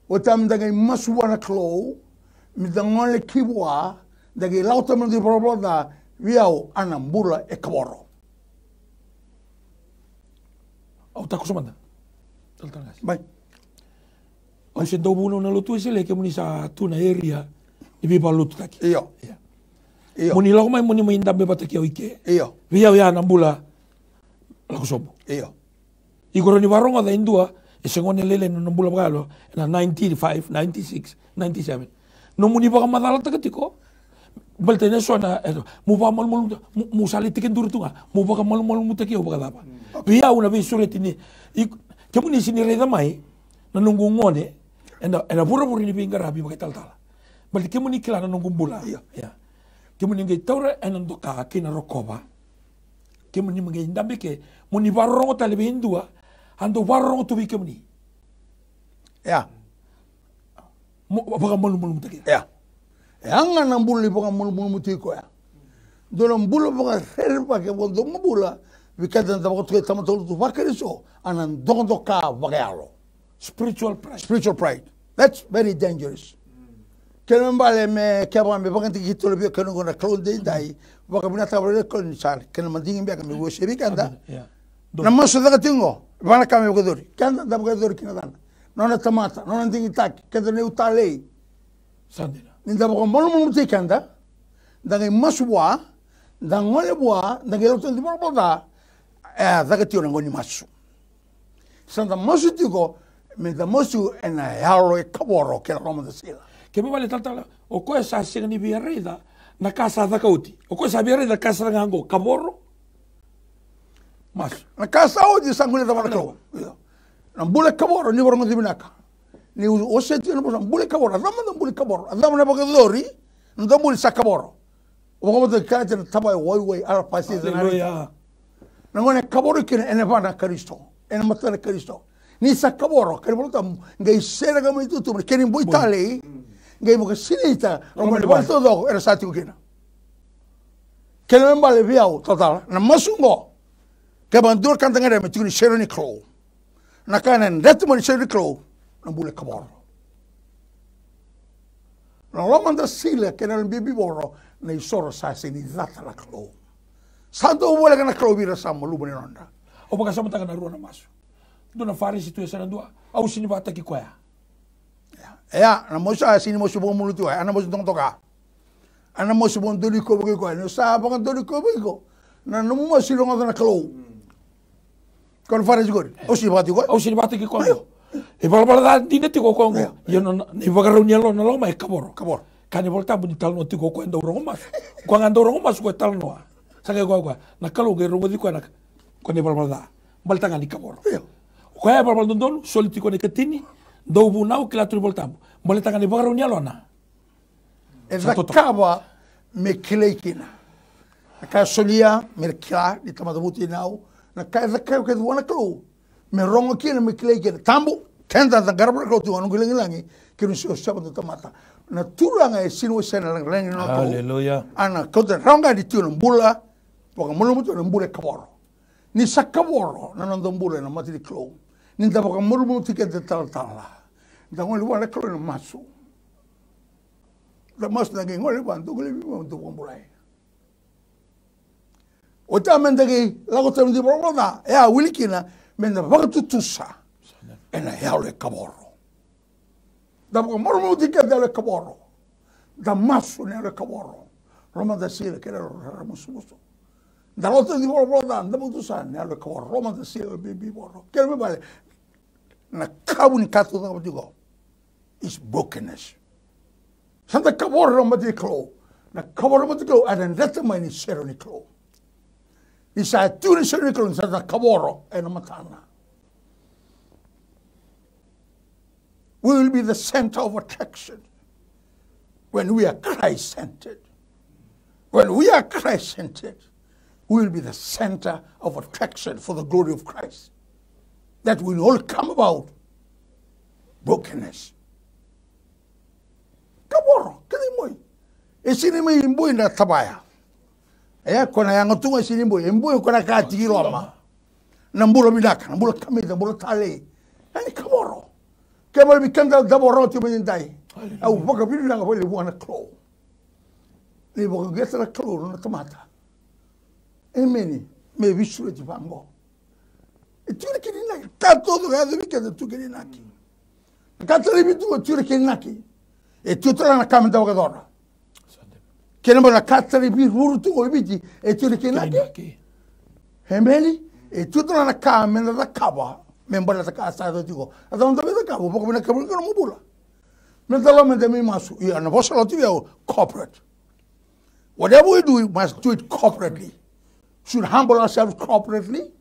Speaker 3: O tam daga masu wana klo, mi da ngole kibwa, daga lauta mo di problema viau anambula e kaboro.
Speaker 1: Au ta kusumanda. Tal ngas.
Speaker 3: Bai.
Speaker 1: O se do buno na lutu sele ke muni sa tuna area i bi ba lutu taki.
Speaker 3: Iyo. Iyo.
Speaker 1: Muni lo mai muni mainda be bataki o ike.
Speaker 3: Iyo.
Speaker 1: Viau ya anambula la kusobo.
Speaker 3: Iyo.
Speaker 1: Igoro ni waronga da indua e sengone lele no nambula bagalo na 95, 96, 97. No muni ba madala takatiko. Baltene sona mu ba mal mu sali tiken durtunga mu ba mal mutaki o bagala. Via una vez suretini ke muni sini reda mai na nungu ngone ena pura ni pinga rabi bagai tal. Balti ke muni kila na nungu bula. Ya. Ke muni ngai taura ena ndoka kina rokoba. Ke muni ngai ndambe ke muni barongo tale bindua ando barongo tu ke muni.
Speaker 3: Ya.
Speaker 1: Mu ba mal mutaki.
Speaker 3: Ya. Anga nambula ipoka mulu mutiko ya. Dona mbula poka serpa ke bondo mbula vikata ndaba tu tamato tu vakariso anan dondo ka bagalo.
Speaker 1: Spiritual pride.
Speaker 3: Spiritual pride. That's very dangerous. Kena mbale me kaba me poka tiki tolo bio kena gona klonde dai poka bina tabale kon sal kena mandingi biaka me wo sebi kanda. Na maso daga tingo bana kame bogadori. Kanda da bogadori kina dana. Nona tamata, nona ndingi tak, kenda ne utalei.
Speaker 1: Sadina.
Speaker 3: Ninda bako molo muti kanda, dangai masua, dangole bua, dangai lotan di bako da, daga tio ngoni masu. Santa masu tiko, minta masu ena yalo e kaboro ke la roma da sila.
Speaker 1: Ke me vale tala o ko sa singa ni biarida na casa da kauti. O ko sa biarida casa da ngango kaboro. Mas
Speaker 3: Na casa odi sangule da bako. Na bule kaboro ni borongo di binaka. Ni oseti no bosan bule kaboro, adama no bule kaboro, adama na bagadori, no bule sakaboro. O como te cante na taba woi ala pasi na
Speaker 1: Hallelujah.
Speaker 3: Na ngone kaboro kina ene bana Kristo, ene matana Kristo. Ni sakaboro, kani bolta ngai sera ga mitu tu, keni boitale, ngai mo sinita, o mo bolta do era sati kina. Keni mbale viau total, na masungo. Ke bandur kanta ngare mitu ni sera ni klo. Na kana ndetu mo ni sera ni klo. Na bule kaboro. Na loma da sila ke na bibi boro na isoro sa sini zata la klo. Santo bole kana klo bira samo lubo ni ronda.
Speaker 1: O baka sa mataga na ruwa na maso. Dona fari situ sana dua. Au sini bata ki kwaya.
Speaker 3: Ya, na mosa sini mo subo mulu tu ana mo dong toka. Ana mo subo ndoli ko ko no sa ba ndoli ko ko. Na no mo silo ngona klo. Kon fari sigori. O si bati ko.
Speaker 1: Au sini bata ki kwaya. E bala da dineti ko kongo. Yo no ni baka reuni lo na lo mai kaboro.
Speaker 3: Kaboro.
Speaker 1: Kani volta buni tal no tiko ko ndo rongo mas. Ko ngando rongo mas ko tal no. Sanga ko na kalo ge rongo di ko na ko ni bala da. Balta ngani kaboro. Ko ya bala don soliti ko ne ketini. Do bu nau kila tu volta. Balta ngani baka reuni lo na.
Speaker 3: E zakaba me kilekina. Ka solia me kila di tamada buti nau. Na ka zakaba ke wana klo. Me rongo kina me kilekina. Tambu kenda da garba ko tu anu gilangi kinu sio sabo da tamata. Na turanga e sinu sena lang no.
Speaker 1: Hallelujah.
Speaker 3: Ana ko da ronga di tu mbula. Poka mulu mutu mbula kaboro. Ni sakaboro na ndo mbula na mati di klo. Ni da poka mulu mutu ke de tal tala. Da ngoli wala klo na masu. Da masu na ngoli bantu ngoli bantu mbulai. O ta menda ke lago tanu di broda. Ya wilikina menda poka tutusa. Ena ya le kaboro. Da poka mulu mutu ke de le kaboro. da masu ne le kaworo Roma da sile che era ramususo da lotta di volo da mutu sa ne le kaworo Roma da sile bibi volo che me vale na kabuni kato da digo is brokenness santa kaworo Roma di klo na kaworo Roma di klo and that many seroni klo isa tuni seroni klo santa kaworo e na matana. We will be the center of attraction when we are Christ-centered. When we are Christ-centered, we will be the center of attraction for the glory of Christ. That will all come about brokenness. Kaboro, kani moy. Esini may imboy na tabaya. Kona yang tunga esini imboy kona ka tiro ama. Nambulo midaka, nambulo kami, nambulo tale. Ani kaboro. Kebal bikanda daboro ti menindai. Au boka bilu nga wale wana klo. Ni boka geta la klo na tomata. Emeni me visule ti bango. E tire kini naki. Tato do gaza bikanda tu kini naki. Katale bitu tire kini naki. E tutra na kamenda wakadora. Kena bona katale bi rurutu o biti e tire kini naki. Emeni e tutra na kamenda da kaba. Membala ta casa do digo adon da beda cabo pouco na cabo não mobula mentalmente me masu e na vossa lá tive corporate whatever we do we must do it corporately should humble ourselves corporately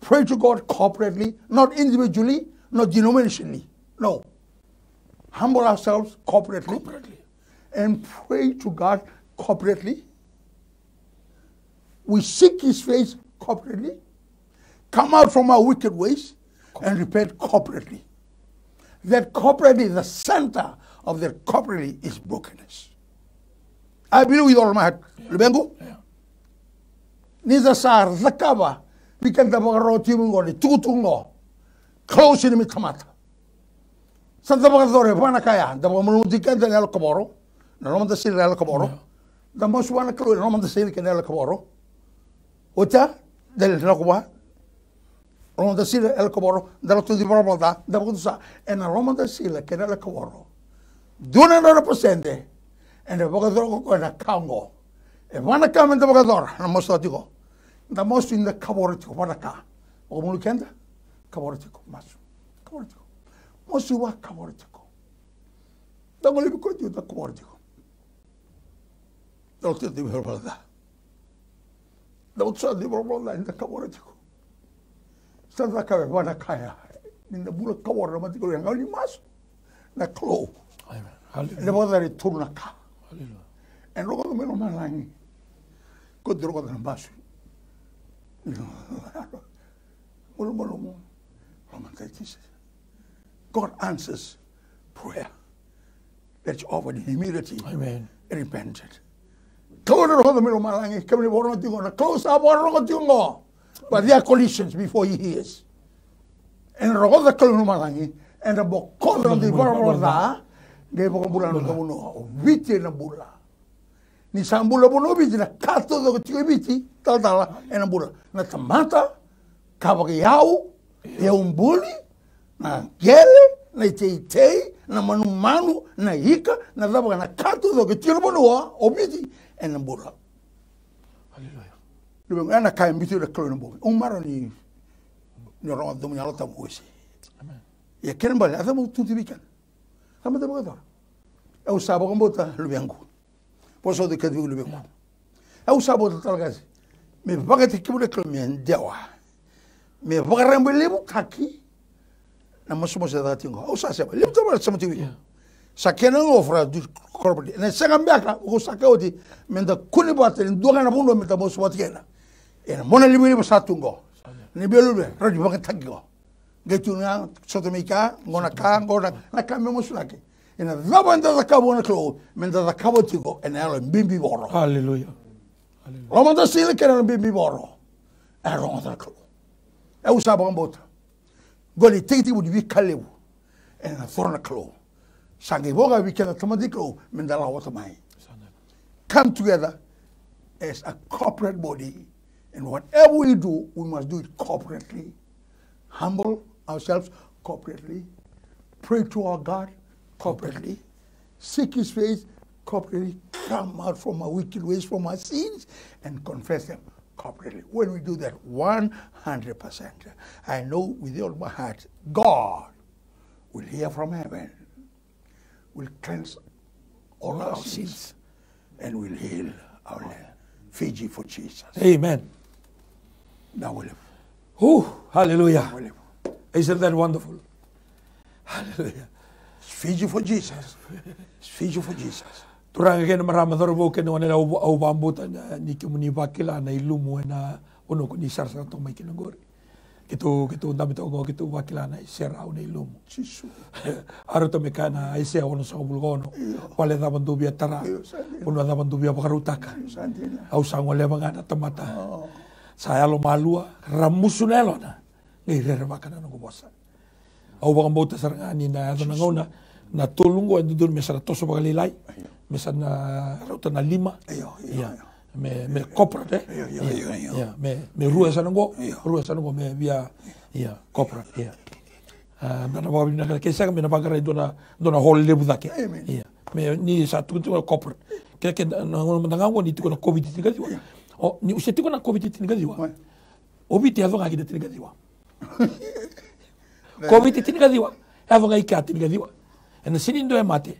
Speaker 3: pray to God corporately not individually not denominationally no humble ourselves corporately and pray to God corporately we seek his face corporately come out from our wicked ways and repent corporately. That corporately, the center of that corporately is brokenness. I believe with all my heart. Lubengo? Niza sar zakaba. Bikan da bagaro timungo ni tutungo. Close in mitamata. Santa bagadore panakaya. Da bagamutikan da nelo kaboro. Na roman da sil nelo kaboro. Da moswana klo roman da sil ke nelo kaboro. Ota del nokuba. Roma da Sila el Coboro, dalla tua di Borboda, da Busa, e na Roma da Sila che era il Coboro. Duna non rappresente, e ne Bogadoro con la Kango. E vanno a cammin da Bogador, non mostro dico. Da mostro in da Caboritico, vanno a o come lo chiama? Caboritico, masso. Caboritico. Mostro va Caboritico. Da mo li bicotti da Caboritico. Da tua di Borboda. Da tua di Borboda in da Caboritico. Santa kawe wana kaya ninda bula kawara matiko yang ngali mas na klo le boda ri turna ka en rogo do meno malangi ko drogo da basu molo romanticis God answers prayer that's offered in humility and repented ko rogo do meno malangi kamni borno tingo na close up borno tingo. But there are collisions before he hears. And rogoda kalunumalangi and the bokoda di barboda de bokobula no kamuno viti na bula. Ni sambula bono viti na kato do viti tala na bula. Na tamata kabagayau e umbuli na gele na itei na manu na hika na daba na kato do bono o viti na bula. Ana kai mbitu da klo no umaro ni ro do nyalo ta mosi amen ya ken bal ata mo tuti bikan kama da bagador au sabo ko bota lubengu poso de kadu lubengu au sabo da talgas me bagati kibu de klo men dewa me bagaram lebu kaki na mo somo da tingo au sa se lebu to ba somo tiwi sakena ofra du corporate na sagambaka ko sakawti men da kuni baten do kana bundo men da mo somo tikena en mona libini basatungo ni belube rodi baka taggo getuna sotomika ngona ka ngona na kame musulake en zabanda da kabo na klo men da kabo tigo en alo bimbi boro
Speaker 1: hallelujah
Speaker 3: Roma da sile kera bimbi boro e Roma da klo e usaba mbota goli titi budi bi kalebu en forna klo sangi boga bi kena tomadiko men da la wata mai come together as a corporate body. And whatever we do, we must do it corporately. Humble ourselves corporately. Pray to our God corporately. Seek his face corporately come out from our wicked ways, from our sins, and confess them corporately. When we do that 100%, I know with all my heart, God will hear from heaven, will cleanse all our sins, and will heal our land. Fiji for Jesus.
Speaker 1: Amen.
Speaker 3: Now we live.
Speaker 1: Oh, hallelujah.
Speaker 3: We live.
Speaker 1: Isn't that wonderful? Hallelujah.
Speaker 3: Fiji for Jesus. Fiji for Jesus.
Speaker 1: Turanga kena marama thoro bo kena wana au bambuta ni kimuni bakila na ilumu na ono ko ni sarsa to mai kena gori. Kitu ndami to go kitu bakila na sera au na ilumu.
Speaker 3: Jesus.
Speaker 1: Aro to mekana ai se ono sa bulgono. Wale da bandu bia tara. Ono da bandu bia bakarutaka. Au sango le bangana tomata. Saya lo malua ramusunelo na. Ngai re bakana no bosa. Au bambuta sarangani na dona ngona na tolungo e dudur mesa toso bagalilai. Mesa na rauta na lima. Me kopra de. Me rua sanongo. Rua sanongo me via kopra. Mana bawa bina kesa me na bagara dona hol lebu dake. Me ni satu tu kopra. Ke na ngao ni tu na covid tinga diwa. O ni useti na covid tinga diwa. Obi te avanga ki tinga diwa. Covid tinga diwa. Avanga ka tinga diwa. Ena sinindo e mate.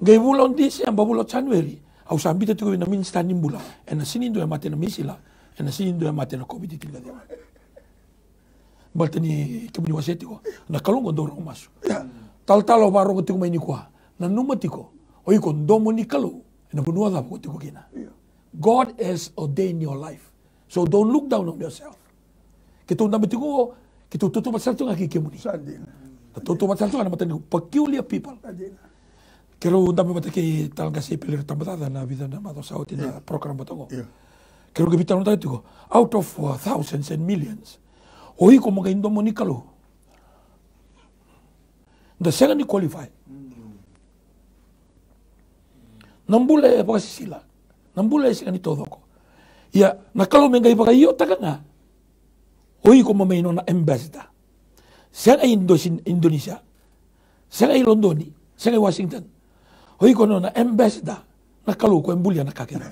Speaker 1: Ngai bulan Desember bulan Januari au sambil tu na minsta nimbula. Ena sinindo e mate na misila. Ena sinindo e mate na covid tinga diwa. Baltani kemuni waseti ko na kalungo dorong masu. Tal-talo baro ko tiko mai ni kwa. Na numatiko. Oi ko domo ni kalu. Na bunua da ko tiko kina. God has ordained your life. So don't look down on yourself. Kita undang betiko kita tutu pasal tu ngaki kemuni. Tutu pasal tu ana matani peculiar people. Kero undang betaki talga si pelir tambada na vida na mato sauti na program botongo. Kero ke bitan undang tiko out of thousands and millions. Oi ko mga indomo ni kalu. The second ni qualify. Nambule pakasisila. Nambule sika ni todo ko. Ya nakalo mengai paka iyo taka nga. Oi ko mamaino na ambassador. Saka Indonesia. Saka Londoni. Saka Washington. Oi ko no na ambassador. Nakalo ko embulia nakakena.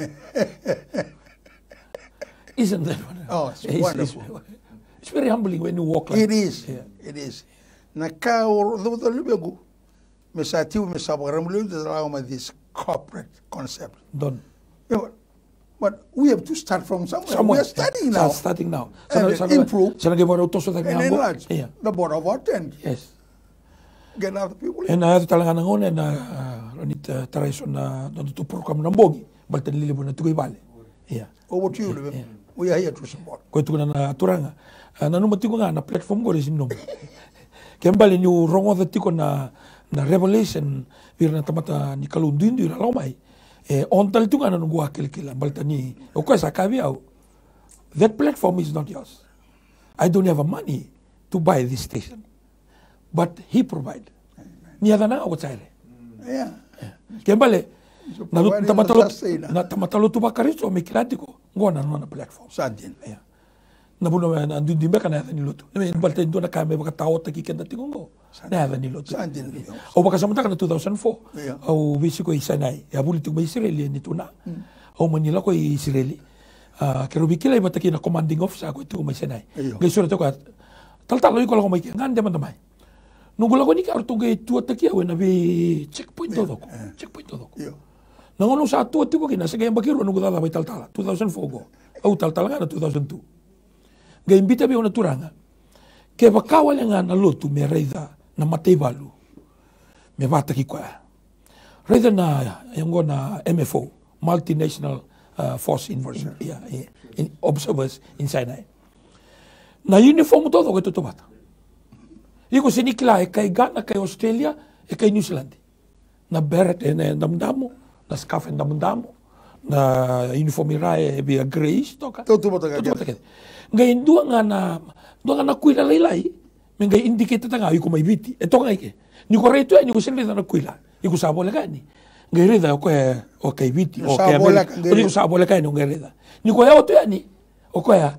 Speaker 1: Isn't that wonderful?
Speaker 3: Oh, it's wonderful.
Speaker 1: It's very humbling when you walk like
Speaker 3: It is. Yeah. It is. Nakao do libego. Mesatiu mesabaramulo de this corporate concept.
Speaker 1: Done.
Speaker 3: But we have to start from somewhere. We are starting now.
Speaker 1: Starting now.
Speaker 3: And improve.
Speaker 1: And
Speaker 3: enlarge the board of our tent.
Speaker 1: Yes.
Speaker 3: Get other people.
Speaker 1: And I have to tell you na ronit taraison na to program nambogi. Baltan lilibo na tugoy bale. Yeah.
Speaker 3: Over to you. We are here to support.
Speaker 1: Ko tu na turanga. Na numatigo nga na platform ko rin nom. Kembali ni rongo da tiko na revelation vir na tamata ni kalundindu ra lomai. Ontal tu nga na nungwa kilkila baltani. O ko sa kaviao. That platform is not yours. I don't have money to buy this station. But he provide. Ni ada na outside.
Speaker 3: Yeah.
Speaker 1: Kembali na tamatalo tu bakariso mikratiko. Ngona na platform.
Speaker 3: Sadin.
Speaker 1: Yeah. Nabuno na andun dimbe kana ni luto. Ne balta ndo na kame baka tawo taki kenda tingongo. Na ni luto.
Speaker 3: Sadin.
Speaker 1: O baka samata kana 2004. O bisi ko isanai. Ya buli tu ba Israeli ni tuna. O Manila ko Israeli. Kero bikila iba taki na commanding officer ko tu mai sanai. Gaisura to ka tal ko ko mai ngande man mai. Nungula ko ni ka orto ge tu taki awe na be checkpoint todo ko. Checkpoint todo ko. Nangono sa tu ko kina sa gayang bakiro nungula ba tal 2004 go. Au tal nga 2002. Ga imbita be ona turanga ke bakawal nga na lotu me reida na matei balu me bata ki kwa reida na yango na MFO multinational force in observers in Sinai na uniform todo ko to bata iko sinikla e kai Ghana kai Australia e kai New Zealand na beret na damdamo na scarf na damdamo na uniform irae be grace toka
Speaker 3: Todo bata
Speaker 1: ngai dua ngana kuila lailai mengai indicate tanga iku mai biti e tonga ike ni ko reto ni ko sende na kuila iku sabole kani ngai reda ko o kai biti o kai ni ko sabole kani ngai reda ni ko ya to yani o ko ya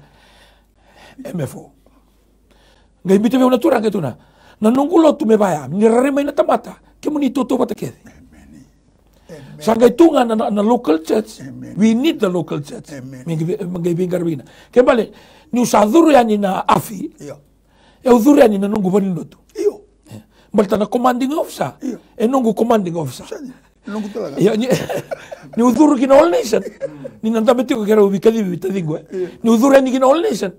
Speaker 1: MFO ngai biti me una tura ngai tuna na nungulo tu me baya ni rare mai na tamata ke muni toto bata ke Sangay tunga na local church.
Speaker 3: Amen.
Speaker 1: We need the local church.
Speaker 3: Amen.
Speaker 1: Magay garbina. Kaya bali, ni usaduro yan na afi.
Speaker 3: Iyo.
Speaker 1: E uduro yan na nunggu panindoto.
Speaker 3: Iyo.
Speaker 1: Balta na commanding officer.
Speaker 3: Iyo.
Speaker 1: E nunggu commanding officer.
Speaker 3: Nunggu talaga.
Speaker 1: Ya ni uduro kina all nation. Ni nantabeti ko kera ubikadi bitadingo. Ni uduro yan kina all nation.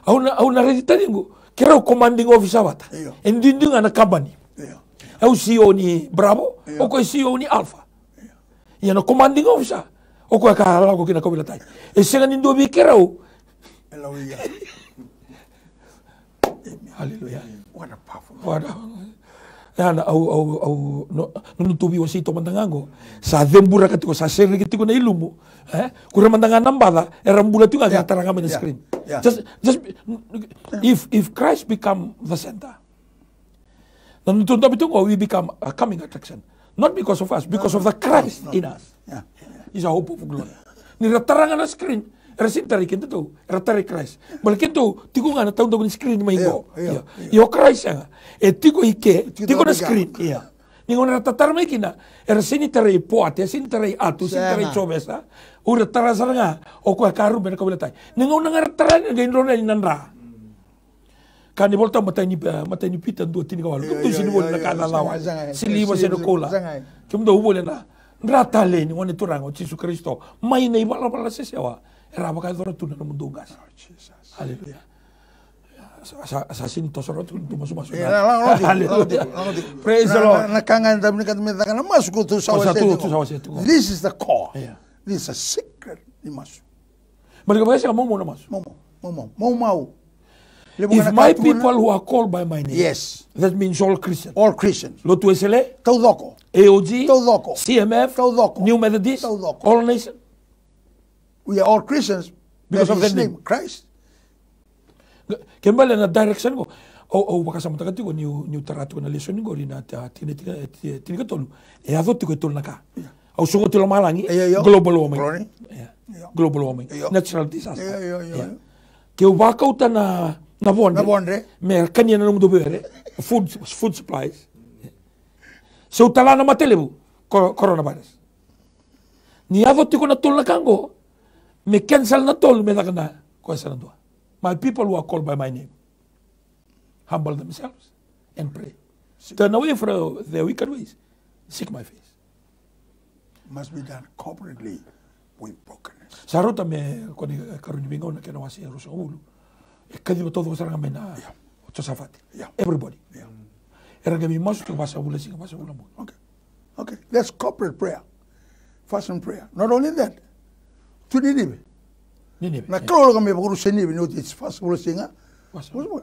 Speaker 1: Au na reditadingo. Kera commanding officer wata.
Speaker 3: Iyo.
Speaker 1: Endindinga na company.
Speaker 3: Iyo.
Speaker 1: Au CEO ni Bravo. O ko CEO ni Alpha. Ia na commanding officer. O ko ka hala ko kina ko bila tai. E senga ni ndo bi kera o.
Speaker 3: Hallelujah.
Speaker 1: Hallelujah.
Speaker 3: What a powerful.
Speaker 1: Wada. Na au no tubi wasi to mandangango. Sa dembura katiko sa seri katiko na ilumu. Kura mandanga nambada era mbula tu ga taranga na screen. Just if Christ become the center. Then we become a coming attraction. Not because of us, because of the Christ in us.
Speaker 3: Yeah.
Speaker 1: Is a hope of glory. Ni rataranga na screen. Resintari kinto to, ratari Christ. Balikin to, tiko nga na taon ni screen may go. Yo Christ nga. E tiko ike, tiko na screen. Iya. Ningon ratatar may kina, sinitari poate, sinitari atu, sinitari chobesa. Ura tarasa nga, o kwa karu ben kabila tay. Ningon nga rataran nga inrona inanra. Kani volta matay ni pitan do tini kawal. Kuto sini bol na kana lawa. Silima sino kola. Kimdo ubole na. Ratale ni wani turango Jesus Kristo. May na ibala bala sesewa. Era baka dora tuna na mundo gas. Hallelujah. Sa sini to sorot tu masuk. Hallelujah. Praise the Lord.
Speaker 3: Nakangan dami kat meta kana masuk tu sawa setu. This is the core. This is a secret ni masuk.
Speaker 1: Mereka biasa mau na masuk.
Speaker 3: Mau.
Speaker 1: If my people who are called by my name,
Speaker 3: yes,
Speaker 1: that means all Christians.
Speaker 3: All Christians.
Speaker 1: Lotu Esele,
Speaker 3: Taudoko.
Speaker 1: AOG,
Speaker 3: Taudoko.
Speaker 1: CMF,
Speaker 3: Taudoko.
Speaker 1: New Methodist,
Speaker 3: Taudoko.
Speaker 1: all nations.
Speaker 3: We are all Christians
Speaker 1: Because of
Speaker 3: his
Speaker 1: that
Speaker 3: name, Christ.
Speaker 1: Kembali na direction ko. O baka sa mata ko new tarato na lesson ko rin at tinika tolu. E ado tiko tolu naka. Au sungo tolu malangi global warming. Global warming. Natural disaster. Ke ubaka uta na bonde. Me kanya na mundo bere. Food supplies. So tala na matelebu coronavirus. Ni ado tiko na tolu nakango. Me cancel na tolu me nakana ko sa na. My people who are called by my name humble themselves and pray. Turn away from their wicked ways. Seek my face.
Speaker 3: Must be done corporately with brokenness.
Speaker 1: Sarota me koni karuni bingo na kena wasi ruso ulu. E kadi todo saranga mena. Tosafati. Everybody. Era que mi masu tu basa ula singa basa ula mo.
Speaker 3: Okay. That's corporate prayer. Fast and prayer. Not only that. To Ninive. Na kalau kami baru seni bini uti fast ula singa.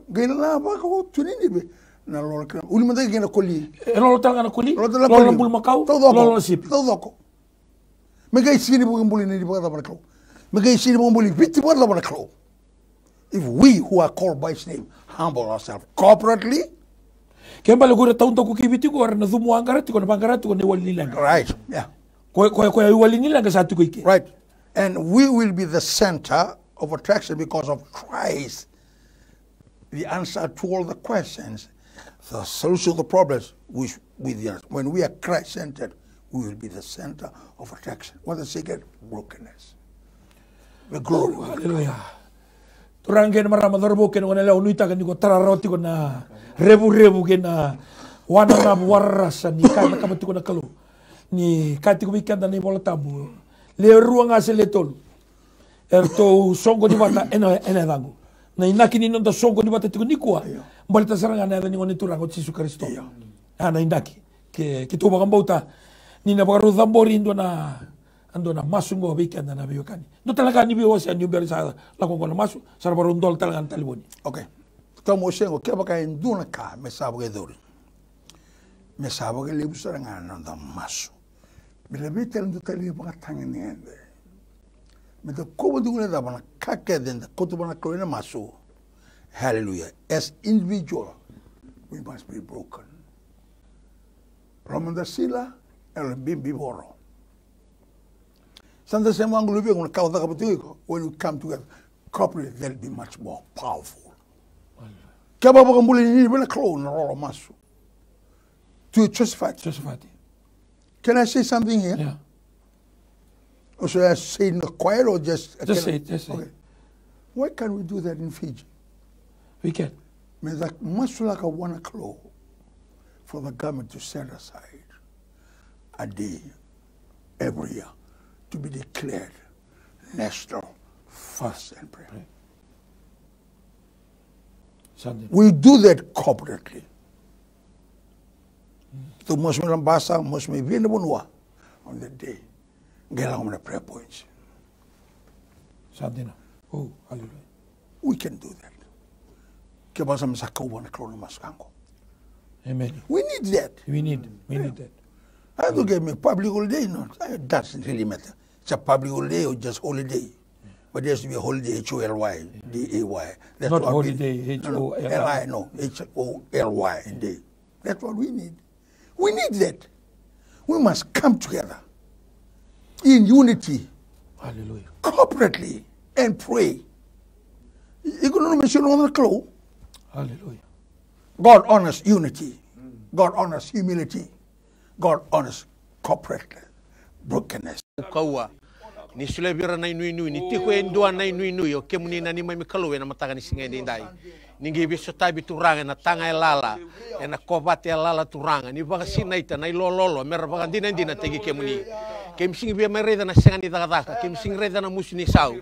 Speaker 3: Gila na ba ko to Ninive. Na lola kena. Uli mata kena koli.
Speaker 1: Lola tanga na koli. Lola bul makau. Lola sip.
Speaker 3: Taudoko. Megay sini bukan buli ni bukan tapan kau. Megay sini bukan buli biti bukan tapan kau. If we who are called by his name humble ourselves corporately.
Speaker 1: Kembali gura taun to kukibiti ko na zumu angara tiko na bangara tiko ne wali nilang.
Speaker 3: Right. Yeah.
Speaker 1: Ko wali nilang ka satu ko iki.
Speaker 3: Right. And we will be the center of attraction because of Christ. The answer to all the questions, the solution to the problems, when we are Christ-centered, we will be the center of attraction. What's the secret? Brokenness. The glory.
Speaker 1: Oh, hallelujah. Turanggen maramador boken wana la unuita kan ko tararoti ko na rebu ke na wana na warasa ni kana kamati ko na kalu. Ni kati ko bikanda ni bola tabu. Le ruanga se le tol. Erto songo di bata ena dangu. Na inaki ni nonda songo di bata tiko ni kuwa. Balita saranga na ni ngoni turango Jesus Kristo. Ana indaki ke to bagambauta ni na bagaru zambori ando na masungo bikanda na biokani. No talaga ni biyo sa new bersa la ko na masu sar barundol talaga taliboni.
Speaker 3: Okay. Tomo sengo ke baka induna ka me sabo ke dori. Me sabo ke libu saranga na masu. Bila bitel ndo tali baka tangene. Me to ko ndu na bana kake den ko to bana ko na masu. Hallelujah. As individual we must be broken. Roman da sila el bimbi boro. Santa sema angulu bi ngona kawda kabatu when we come together corporately they'll be much more powerful. Kaba baka mbuli ni bela klo na rolo masu. To justify. Can I say something here?
Speaker 1: Yeah.
Speaker 3: Or should I say in the choir or just...
Speaker 1: Just say it, just say it.
Speaker 3: Okay. Why can't we do that in Fiji?
Speaker 1: We can.
Speaker 3: Means like much like a one o'clock for the government to set aside a day every year to be declared national fast and prayer.
Speaker 1: Right. Sunday.
Speaker 3: We do that corporately. So most of Basa, most of them on that day, get on the prayer points.
Speaker 1: Sunday. Oh, hallelujah.
Speaker 3: We can do that.
Speaker 1: Amen.
Speaker 3: We need that.
Speaker 1: We need that.
Speaker 3: I don't get me public holiday, no. It doesn't really matter. It's a public holiday or just holiday. But there has to be a holiday, H-O-L-Y, D-A-Y. That's
Speaker 1: Not
Speaker 3: what
Speaker 1: holiday, H-O-L-I.
Speaker 3: No, H-O-L-Y, day. That's what we need. We need that. We must come together in unity,
Speaker 1: Hallelujah.
Speaker 3: corporately, and pray. You can mention on the clothes.
Speaker 1: Hallelujah.
Speaker 3: God honors unity. God honors humility. God honors corporate brokenness.
Speaker 2: Kaua ni sulebira na inui ni tiko endua na inui o kemuni na ni mai mikalu na mataka ni singa ndai ningi biso tabi turanga na tanga elala na kobate elala turanga ni baga sinaita na ilololo mer baga dina tegi kemuni kem singi be mereda na singa ni daga kem singi reda na musni sau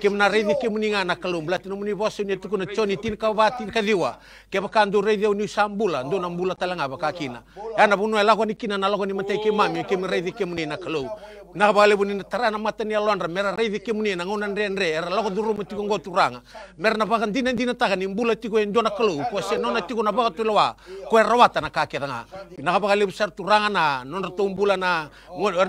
Speaker 2: kem na redi kemuni ngana kalum blat no muni bosu ni tuku na choni tin kawati kadiwa ke bakandu redi ni sambula ndo na mbula talanga bakakina yana bunu ela ni kina na logo ni mate ke mami kem redi kemuni na kalu na bale buni tarana matani alondra mera redi kemuni na ngona ndre era logo duru mutiko ngoturanga mer na baga dina taga ni mbula tiko endona kalu ko se nona tiko na baga tulowa ko rawata na kaketanga na baga le besar turanga na nona tumbula na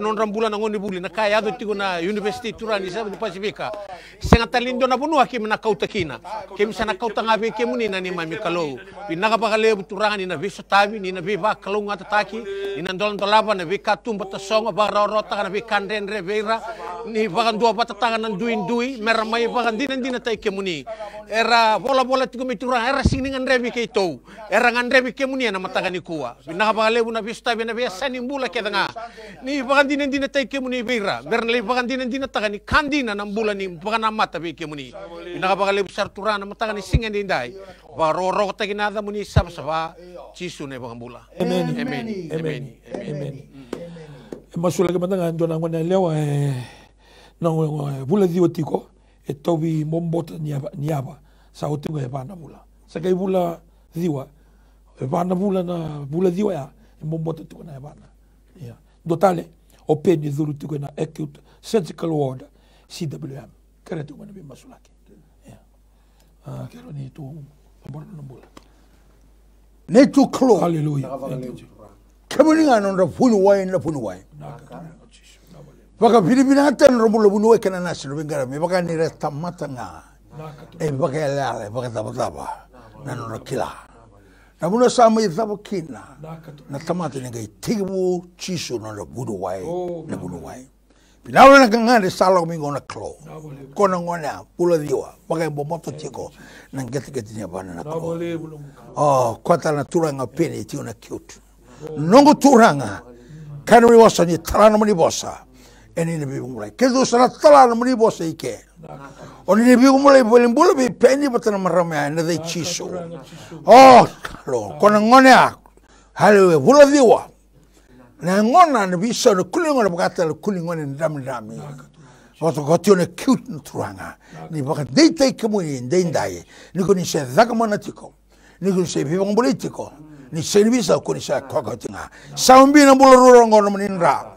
Speaker 2: nona mbula na ngoni buli na kaya do tiko na university turani sa di Pasifika senga talindo na bunu hakim na kautakina kem sana kautanga be kemuni na ni mami kalu pinaga baga le turanga ni na viso tabi ni na viva kalu ngata taki ni na ndol ndolaba na vika tumba ta songa baga rota na vika ndendre vera ni baga dua batatanga na duin mera mai baga dina tai kemuni era bola tiko mituranga era siningan revi ke tou era ngandrevi kemuni na mataga ni kuwa pinaga baga le na viso tabi na biasa ni mbula kedanga ni baga dina tai kemuni vera berle baga dina taga ni kandina na mbula ni baga na mata be kemuni pinaga baga le besar turana mataga ni singa ndai baroro taginada muni sabsaba cisu ne baga mbula amen
Speaker 1: Masula ke matanga ndo na ngona lewa na bula dio tiko e tobi mombota niaba sa otingo e bana bula sa kai bula diwa e bana bula na bula diwa ya e mombota tiko na e bana ya dotale o peni duru tiko na acute surgical ward CWM kare tu ngona be masula ke ya kero ni tu bora na bula
Speaker 3: Ne tu klo.
Speaker 1: hallelujah
Speaker 3: Kemuni ngano na funu wai. Baka Filipina tan romulo bunu e kana nasiru bengara me baka ni resta matanga. E baka ala baka taba. Nano na kila. Na muna sama i taba kina. Na tamata ni ngai tibu chisu na bunu wai. Na bunu wai. Pinawa na kangane salo mingo na klo. Kona ngona pula diwa. Baka bomoto chiko na ngeti ni bana na klo. Oh, kwata na turanga pene tiu na cute. Nongo turanga kanu ni bosa ni tarana mani bosa eni ni bibu mulai kedo sana tarana mani bosa ike oni ni bibu mulai boleh bi peni batana marama na dai chiso oh lo kona ngona halo bula diwa na ngona ni bisa no kulingona bakata kulingona ndam Wato kotione cute turanga ni baka dei tai kemuni ndai ni koni se zakamana tiko ni koni se bibu mulai tiko ni servisa ko ni sa kokotinga saumbi na buloro ngono mninra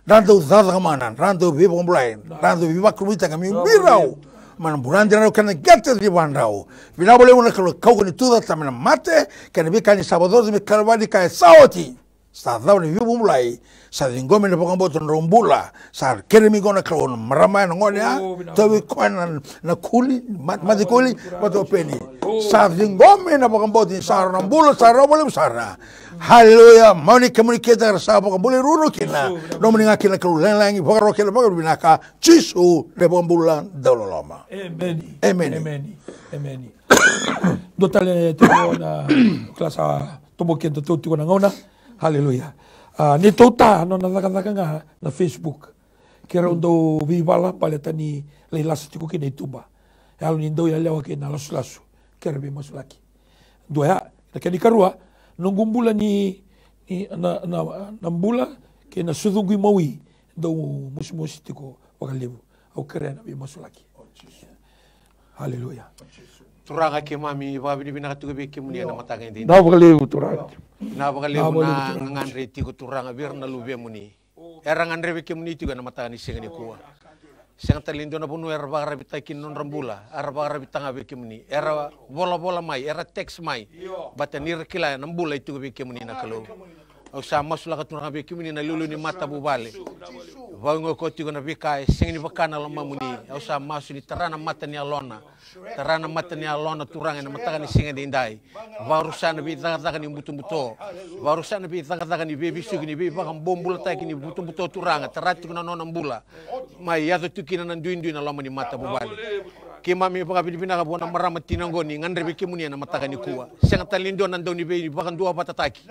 Speaker 3: rando zada kamana rando vivo mblain rando viva krumita kami birau man buranda no kana gata di bandao vinabole una ko ni tuda tamana mate kana bi kani sabados me kalvadi ka saoti sa dauni vivo mblai sa dingome ne pokamboto rombula sa keremi gona klon marama ngone to bi kwana na kuli mati kuli pato peni sa dingome na pokamboto sa rombula sa robole sara haleluya mani komuniketa sa pokamboto ruro kina no mninga kina klulangi pokaro kila pokaro binaka chisu le pombula dololoma amen dotale te na klasa tomo kento to ngona haleluya
Speaker 1: Ni tauta no na daka nga na Facebook. Kera undo vivala pale tani le lasa tiku kina ituba. Alu ni ndau ya lewa kina lasu. Kera be masulaki. Dua na kani karua nungumbula ni na mbula kina sudungu maui ndau musi tiku wakalevu. Au kera na be masulaki. Haleluya.
Speaker 2: Turanga ke mami babi bina katuga be ke munia na matanga indi.
Speaker 1: Na wakalevu turanga.
Speaker 2: Na wakalevu na ngandre tiku turanga bir na lube muni. Era ngandre be ke muni tiga na matanga ni senga ni kuwa. Senga talindo na bunu era bagara bitakin non rambula, era bagara bitanga be ke muni. Era bola mai, era teks mai. Bata nirkila na mbula itu be ke muni na kalau. Au sa masula ka turanga be ke muni na lulu ni mata bubale. Vango ko tigo na bikai senga ni bakana lama muni. Au sa masu ni tarana mata ni alona. Tarana mata ni alona turanga na matanga ni senga di indai. Varusana bi daga ni buto. Varusana bi daga ni bebi sugi ni bebi bakam bombula tai ni buto turanga. Tarati kuna nona mbula. Mai yato tukina na duin na lama ni mata bubali. Kima mi baka Pilipina ka buona marama tinangoni ngandre be kemuni na mataka ni kuwa. Senga talindo na ndoni be bakan dua batataki.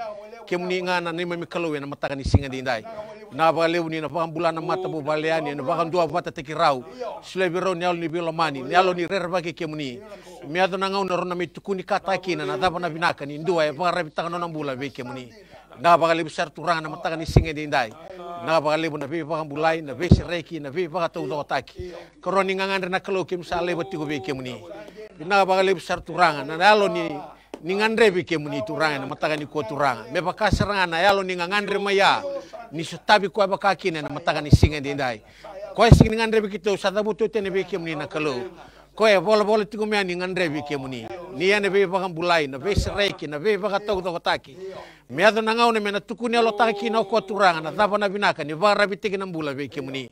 Speaker 2: Kemuni ngana ni mami kalowe na mataka ni singa di indai. Na baka lewu ni na bakan bulana mata bubaliani na bakan dua batataki rau. Sulebi rau ni alo ni bilomani ni alo ni rere baki kemuni. Miado na ngau na rona mi tukuni kataki na dapa na binaka ni ndua ya baka rabitaka nona mbula be kemuni. Na baka lewu sar turanga na mataka ni singa di indai. Na baka lewu na be baka bulai na be sereki na be baka tau taki. Koroni ngangandre na kalau kem sale bati go be kemuni. Na baka lewu sar turanga na alo ni ngandre be kemuni turanga na mataka ni ko turanga. Me baka seranga na alo ni ngandre maya ni sutabi ko baka kine na mataka ni singa di indai. Ko sing ngandre be kito sadabu to tene be kemuni na kalau. Ko bola tigo me ni ngandre be kemuni. Ni ane be baka bulai na be sereki na be baka tau taki. Me ado na ngau ne me na tukuni alo taki na ko turanga na dapa na binaka ni bara bitigi na mbula be kemuni.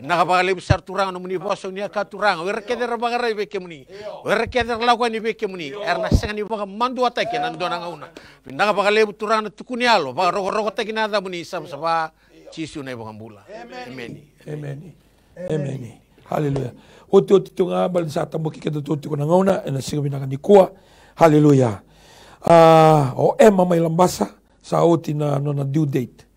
Speaker 2: Na baka lebu sar turanga no muni boso ni ka turanga. Wer keder baka ra be kemuni. Wer keder lawa ni be kemuni. Erna senga ni baka mandu ataki na ndo na ngau na. Na baka lebu turanga tukuni alo baka rogo taki na da muni saba chisu na baka mbula.
Speaker 1: Amen. Haleluya. Oti tunga bal sa tambo kikeda toti ko na ngauna na singa binaka ni kuwa. Haleluya. O ema mai lambasa sa oti na due date.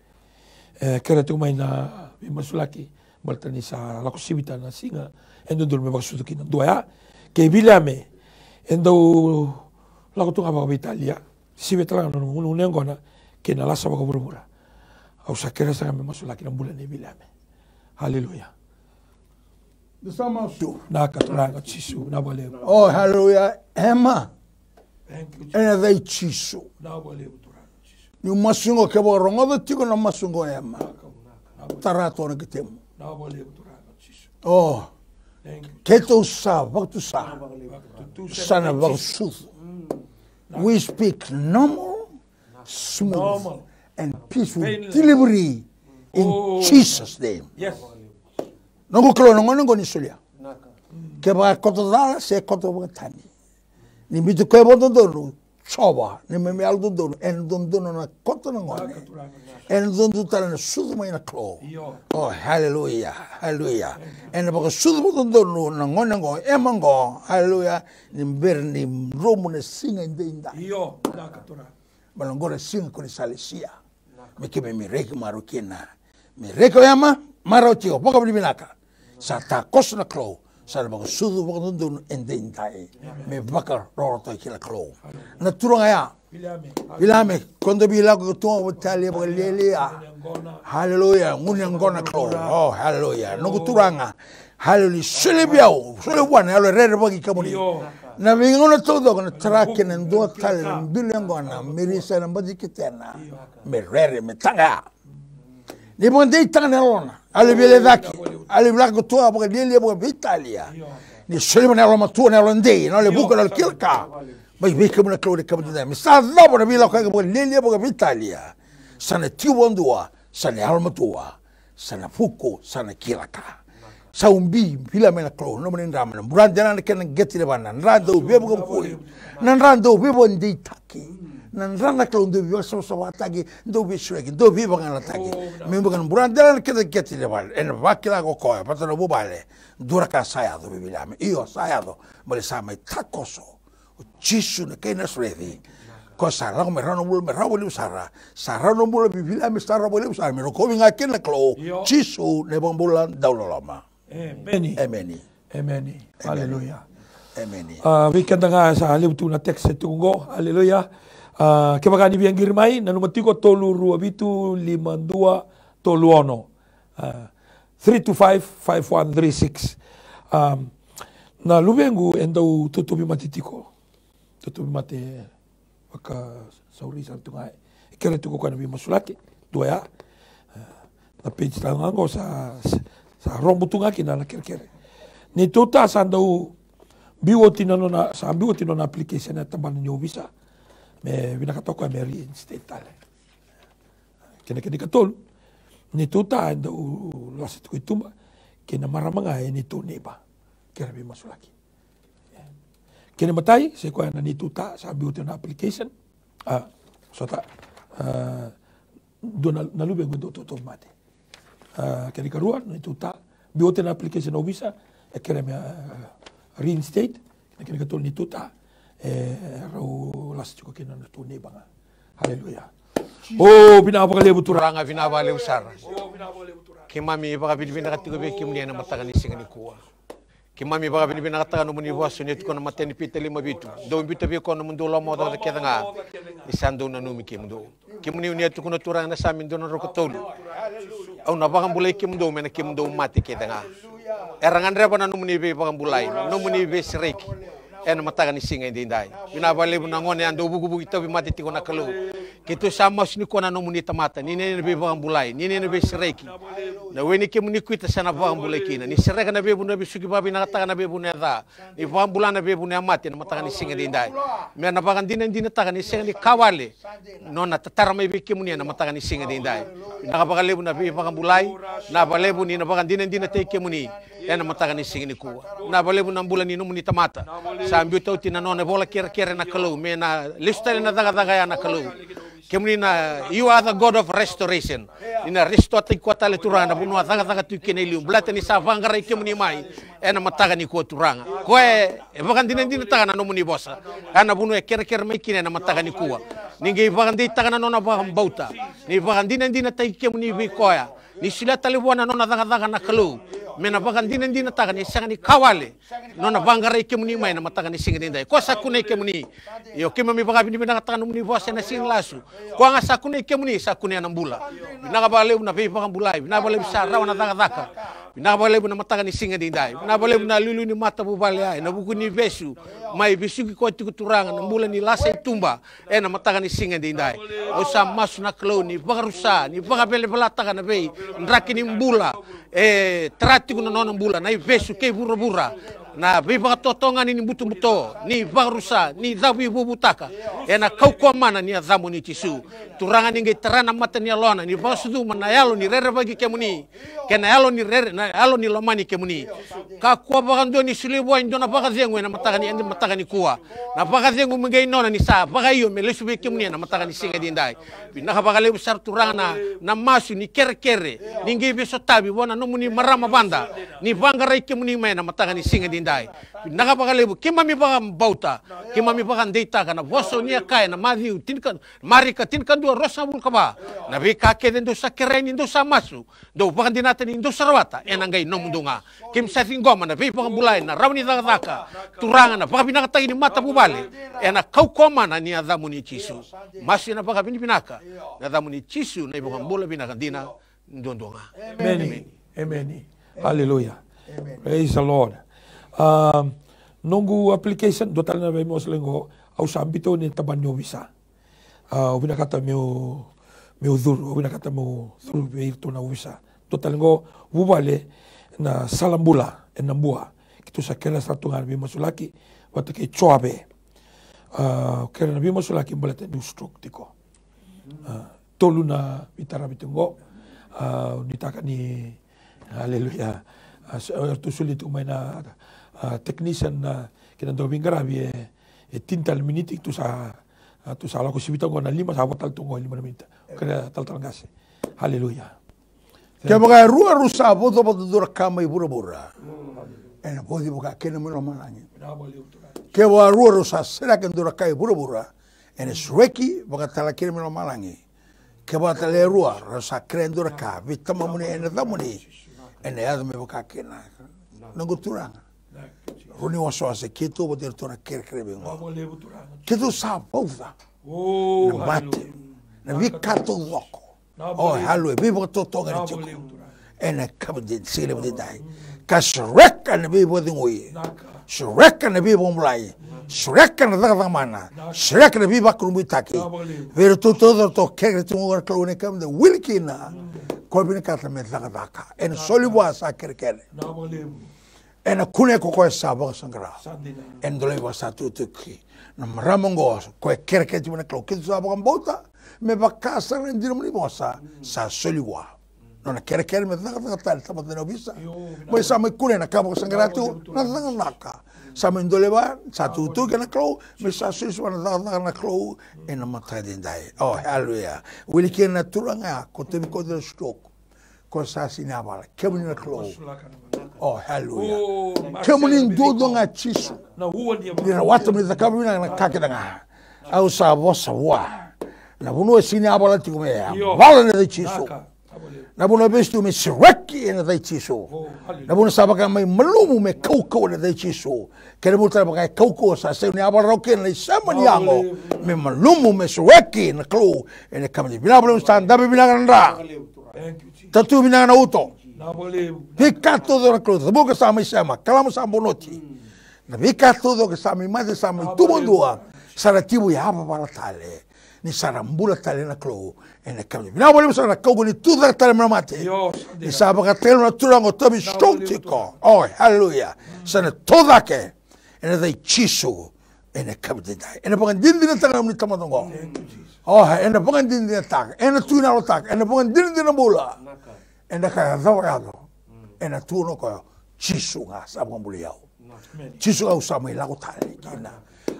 Speaker 1: Kera tu mai na masulaki baltani sa lako sibita na singa endo dul me baksutuki na dua ya ke bilame endo lako tunga ba Italia sibita na no ngona ke na lasa ba murmura. Au sa kera sa me masulaki na bulan ni bilame. Haleluya. Nakaturanga chisu na bale.
Speaker 3: Oh, hallelujah. Emma.
Speaker 1: Thank you.
Speaker 3: Ena dai chisu.
Speaker 1: Na bale turanga chisu.
Speaker 3: Ni masungo ke borongo do tigo na masungo Emma. Tarato na kitemu.
Speaker 1: Na bale turanga chisu.
Speaker 3: Oh.
Speaker 1: Thank you.
Speaker 3: Keto sa, waktu sa. Sana waktu. We speak normal, smooth, and peaceful delivery in Jesus' name.
Speaker 1: Yes.
Speaker 3: Nongo klo nongo ni sulia. Ke ba koto dala se koto ba tani. Ni bitu ko bo do choba ni me aldo do en do na koto ngone. En do tala na sudu mai na klo. Oh hallelujah. Hallelujah. En ba sudu do na ngone ngo emango. Hallelujah. Ni berni romo ne singa inda.
Speaker 1: Iyo nakatura.
Speaker 3: Balongora singa ko ni salesia. Me ke me reke marokina. Me reke yama marotio boka binaka. Sa ta kosna klo sa ba sudu ba ndun endendai me baka rorto kila klo na turanga ya bilame kondo bila ko to Italia ba lelia hallelujah ngunya ngona klo oh hallelujah no turanga hallelujah selebiao selebwana alo rere ba kikamuni na vingona todo con trake na ndo tale na bilengona mirisa na badikitena me rere me tanga ni bonde tanga lona ale bele daki ale blago to abo dele abo Italia ni solimo na Roma to na Londei no le buco dal kilka mai be come na clode come da mi sa dopo na vila ko abo dele abo Italia sana tiwondua sana alma tua sana fuko sana kilaka sa umbi vila mena clo no men ramana buranda na ken geti le bana rando bebo ko nan rando bebo ndei taki nan rana klo ndo biwa so watagi ndo bi shrek ndo bi bangana taki me bukan buranda na ken geti le bana en vakila ko ko pa no bubale dura ka saya do bilame io saya do mole sa mai takoso chisu na ken srevi ko sara me rano mul me rawo sara sara no mul bibila me sara boleh usara me ko vinga ken klo chisu ne bambula daulolama
Speaker 1: Amen.
Speaker 3: amen
Speaker 1: Amen. Hallelujah.
Speaker 3: amen
Speaker 1: Weekend nga sa haliw tu na text sa tunggo. Hallelujah. Kaya baka nibiyang girmay, nanumatiko tolu rua bitu, 52 tolu ono. 325-5136. Na lubengu endau tutubi matitiko. Tutubi mate waka sauri sa tungai. Kaya tuko ka nabi masulaki. Dua ya. Na page tangango sa rombutunga kinala kere. Ni tuta sandau biwo tinano na sa biwo tinano application na taban nyo visa. Me binakatoko me reinstate tale. Kena katol. Ni tuta endau lasit ko itumba. Kena maramanga ni tu neba. Kera bi masulaki. Kena matai se ko na ni tuta sa biwo tinano application. Sota do na lube go to mate. Kena karua ni tuta biwo tinano application o visa e kera me reinstate. Kena katol ni tuta rau lasit ko kena tu neba. Hallelujah. Oh, binabakalebu turang.
Speaker 2: Turanga binabalew sar. Kimami baka binibina katigo be kimni na matagani singani kuwa. Kimami baka binibina katagano muni waso net ko na mateni pitali mabitu. Do bita be ko na mundo lomo da kedanga. Isando na numi kimdo. Kimni unia tu kuno turang na samin do na rokotolo. Au na baka bulay kimdo mena kimdo mati kedanga. Erangan reba na numuni be baka bulay. Numuni be sireki. Ena matagani singani dindai. Binabalebu na ngone ando bugu-bugu ito mati tiko na kalu. Kito sama sini ko na numuni tamata. Nini na be baka bulay. Nini na be sireki. Na weni ke muni kuita sana baka bulay kina. Ni sireka na be bu na be sugi babi na kataga na be bu na da. Ni baka bulay na be bu na mati na matagani singani dindai. Me na baka dina tagani singani kawale. No na tatara may be ke muni na matagani singani dindai. Nakabakalebu na be baka bulay. Na balebu ni na baka dina te ke muni. Ena matagani singani kuwa. Na balebu na mbula ni numuni tamata. Sambil tahu tina nona bola kira-kira na kalau mena listali na daga-daga ya na kalau kemuni na you are the God of restoration ina restore ti kota le turanga bunua daga-daga tu kenelium blata ni savangara kemuni mai ena mataga ni ko turanga ko e bakan dina taga na nomuni bosa ana bunu kira-kira mai kine na mataga ni kuwa ningi bakan di taga na nona bakan bauta ni bakan dina tai kemuni bi koya ni sila talibwana nona daga-daga na kalau mena bakan dina taga ni sangani kawale nona bangara ikemuni mai na mataga ni singani dai ko sakune ikemuni yo kemami baka bini bina kataga numuni bosa na sing lasu ko nga sakune ikemuni sakune na mbula bina bale na be baka bulai bina bale bisa rawa na daga bina bale na mataga ni singani dai bina bale na lulu ni mata bu bale ai na buku ni besu mai bisuki ko tukuturanga na mbula ni lasa itumba na mataga ni singani dai o sa masu na kloni baka rusa ni baka bele belata na be ndraki ni mbula trati kuna nona mbula na besu ke bura-bura na biba totonga ni buto-buto ni barusa ni dawi bubutaka ena kau ko mana ni azamu ni tisu turanga ni terana mata ni alona ni basudu mana yalo ni rere bagi kemuni kena yalo ni rere na yalo ni lomani kemuni ka ko bagando ni sulibo indona bagazengu na matagani ende matagani kuwa na bagazengu mengei nona ni sa bagayo melesu be kemuni na matagani singa dindai binaka bagale besar turanga na masu ni kere-kere ni ngebe sotabi bona no muni marama banda ni bangara kemuni mai na matagani singa dai nakapakalebu kimami baka bauta kimami baka data kana boso ni kaya na madhiu tinkan marika tinkan dua rosa bulkaba na bika keden do sakereni do samasu do baka dinata ni do sarwata enangai nomundunga kim sathingoma na bika bulai na rawni daka turanga na baka binaka ni mata bubale ena kau koma na ni adamu ni chisu masi na baka binaka na adamu ni chisu na ibaka bola binaka dina ndondonga
Speaker 1: amen amen hallelujah praise the Lord. Nunggu application do talina be moslengo au sambito ni tabanyo visa. Ubina kata meu dhuru, ubina kata meu dhuru be irto na visa. Do talengo bubale na salambula enambua. Kitu sakela satu ngar be mosulaki wata ke choabe. Kera na be mosulaki bolete du stroke tiko. Tolu na bitara bitengo nitaka ni haleluya. Tu sulit umay na technician na kinandobing grabe tintal miniti tu sa ala ko sibita ko na 5 sa watal tungo 5 minute kaya tal ngase haleluya
Speaker 3: ke mga rua rusa bodo dura kama ibura ena bodi buka kena mo mananya ke wa rua rusa sera ke dura kai ibura ene sueki baka tala kiri mino malangi ke bata le rua rasa krendo raka vitama muni ene damuni ene adu me baka kena nango turanga runi waso ase kito boter tona kere bengo kito sa pauza na mate na vikato loko oh halwe vivo to toga ni chiko ene kabde sile bode dai ka shreka na vivo dingoi shreka na vivo mulai shreka na daga mana shreka na vivo kurumutaki vero to todo to kere to ngor klone kam de wilkina ko bin ka me daga daka ene soliwa sa kere ene kune ko ko sa ba sangra en dole wa sa tu ki na maramongo ko kere ke tuna klo ke sa ba mbota me va casa rendir mo mosa sa soliwa non kere kere me daga tal sa de novisa mo sa me kune na kabo sangra tu na daga naka sa me dole ba sa tu ke na klo me sa su na daga na klo en mata de dai oh hallelujah wilki na turanga ko te ko de stroke ko sa sinabala ke mo na klo oh hallelujah ke mo ni dodo nga chisu na watu me zakabu na kakidanga au sa bosa wa na bunu sinabala tikume wala na chisu na bunu bestu me sireki na chisu na bunu sabaka mai malumu me kauko na chisu ke mo tra baka kauko sa se ni abara roke na sama ni ango me malumu me sireki na klo ene kamni binabulu standa binaganda tatu binagana uto Vikato do cruz, boca sama chama, calamo sama bonoti. Na vikato do que sama mais sama tu mondua, saratibu ya hapa para tale. Ni sarambula tale na klo, ene kamni. Na bolemos na kogo ni tu da tale mate. Ni saba ka tele na turango tobi stotiko. Oh, hallelujah. Sana toda ke. Ene dai chisu, ene kamni dai. Ene pongan dindina tanga ni tamadongo. Oh, ene pongan dindina tanga, ene tu na rotak, ene pongan dindina bula. Ena ka zaurado ena tuno ko chisunga sa mambuliao chisunga usama ilako tale kina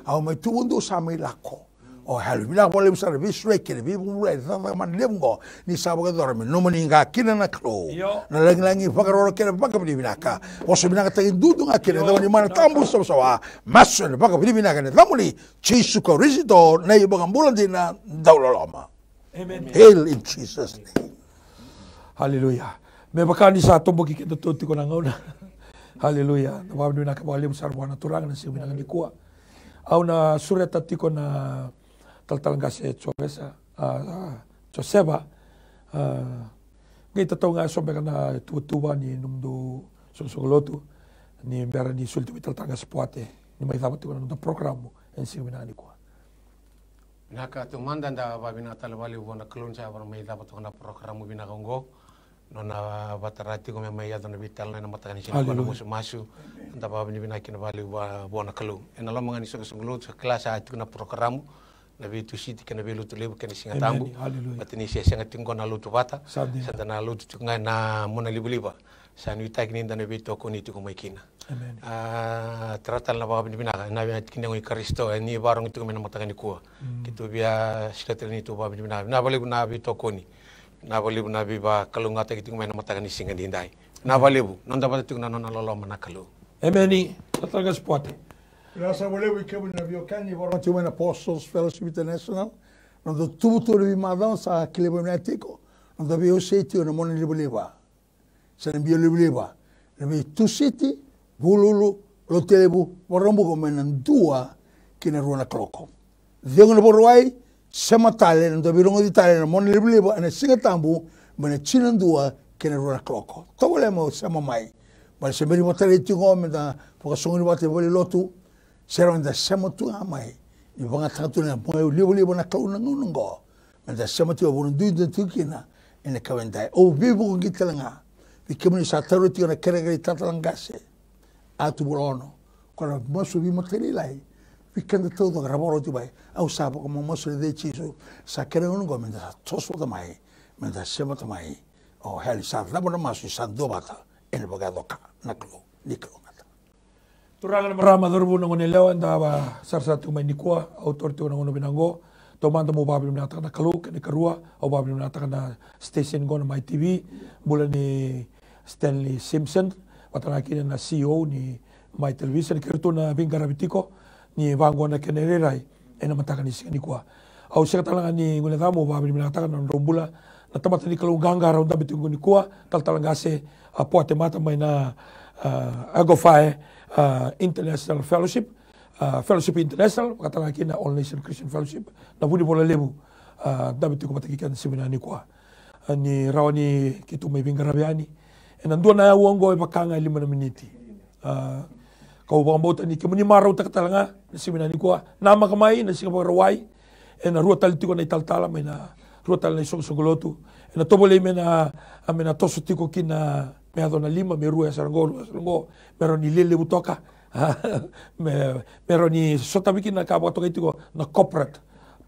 Speaker 3: au mai tundo usama ilako o halu bila wale usara visreke ni bumule zama manlemgo ni sabaga dorme no maninga kina na klo na langi pagaroro kena baka binaka oso binaka tagin dudu nga kena dawani mana tambu sawa maso na baka binaka ne damuli chisuka risido na ibaga mbulandina dawloloma amen hail in Jesus name.
Speaker 1: Haleluya. Me bakani sa tombo ki kito toti ko nangauna. Haleluya. Na wabdu na kabali musar buana turang na siya binangan kuwa. Au na sureta tiko na taltalangase chobesa choseba. Ngai tatau nga sobe kana tuwa ni nungdo sosogolotu ni mbera ni sulti taltalangase puate ni mai dapat ko na programo en siya binangan kuwa.
Speaker 2: Naka tumanda da babina talwali wona klon sa war mai dapat ko na programo binagongo. Nona batarati ko may yado na vital na matakan ni sila ko na masu nda ba ni binakin bali buona kalu en alam mga ni sa sungulod sa klase at na programo na bitu city kana belu to lebu kana singa tambu batini siya singa tingko na lutu bata sa na lutu nga na mona libuliba sa ni tag ni na bitu ko ni to ko may kina tratal na ba ni binaka na bi kinang Kristo ni barong ito ko na matakan ni kuwa kito biya sila ni to ba ni binaka na bali na bitu ko ni na balibu na biba kalunga ta kiting may namatagan ni singa dinday na balibu non dapat tung nanon alolo manakalu
Speaker 1: ameni talaga spot
Speaker 3: Rasa balibu ikabu na biokani volunteer when Apostles Fellowship International non do tubuto de madon sa kilebo netiko non do bio seti na moni libuliba sa bio libuliba na bi tu siti bululu lo telebu borombo ko menan dua kina ruana kloko Diongo na borwai sama tale ndo birongo di tale na mon libo na singa tambu mena chinandua kena rona kloko to wale mo sama mai ma se meri mo tale tingo me da poka songi bate vole lotu sera nda sama tu mai ni banga tatu na mo libo na kauna ngungo me da sama tu bo ndu tu kina ene kawendai o bibo ngitalanga bikemni sa taruti na kere tatalangase atu burono kono mo su bi mo tele lai Fikando todo graboro tu bai au sapo como mo se de chiso sa kere un go menda toso da mai menda sema da mai o heli sa la bona masu sa do bata el bogado ka na klo niklo mata
Speaker 1: Turangan marama dorbu na ngone lewa ndaba sarsa tu mai nikwa autor tu na ngono binango tomando mo babi na ta na klo ke karua o babi na ta na station go na mai TV mula ni Stanley Simpson watana kina na CEO ni mai television kerto na bingara bitiko ni vango na kenererai ena mataka ni singani kwa au sekatalanga ni ngule tamo ba ni mataka na rombula na tamata ni kalau ganga raunda bitu nguni kwa taltalanga se poate mata mai na Agofae International Fellowship Fellowship International katanga kina All Nation Christian Fellowship na budi bola lebu dabitu ko mataki kan seminani kwa ni rawani kitu mai bingarabiani ena ndua na uongo e bakanga 5 miniti kau bambota ni kemuni marau takatalanga na seminani kwa nama kamai na singa rawai ena rua talitiko na italtala mai na rua tal na songolotu ena tobole mena amena toso tiko kina me adona 5 me rua sarango mero ni lele butoka mero ni sotabiki na kabo toka itiko na corporate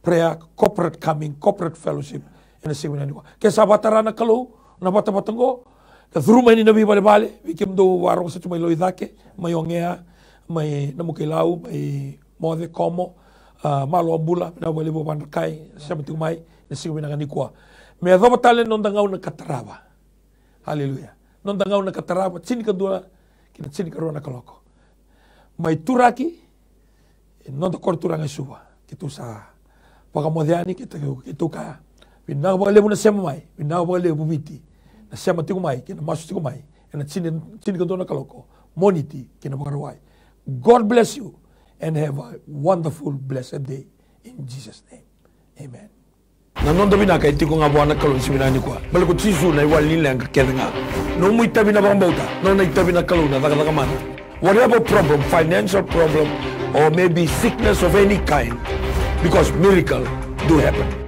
Speaker 1: prayer corporate coming corporate fellowship ena seminani kwa ke sabatara na kalau na bata-batango ka thuruma ni nabi bale bikim do warong sa tumay loidake may ongea may namukilaw may mode como malo ambula na wali bo bankai sa matumay na sigo binangani kwa me do batalen non dangaw na kataraba haleluya non dangaw na kataraba sini kadua kina sini karona kaloko may turaki non da korturanga suba kitu sa pagamodiani kitu ka binaw ba lebu na semai binaw ba lebu biti na sema tikumai kina masu tikumai na sini kadua na kaloko moniti kina bagarawai. God bless you and have a wonderful blessed day in Jesus name. Amen. Nanondo binaka itiko nga buwana kalon siminani kwa. Baliko tisu na iwalin lang kakenga. No mo itabi na bambauta. No na itabi na kalon na dagadagaman. Whatever problem, financial problem or maybe sickness of any kind, because miracle do happen.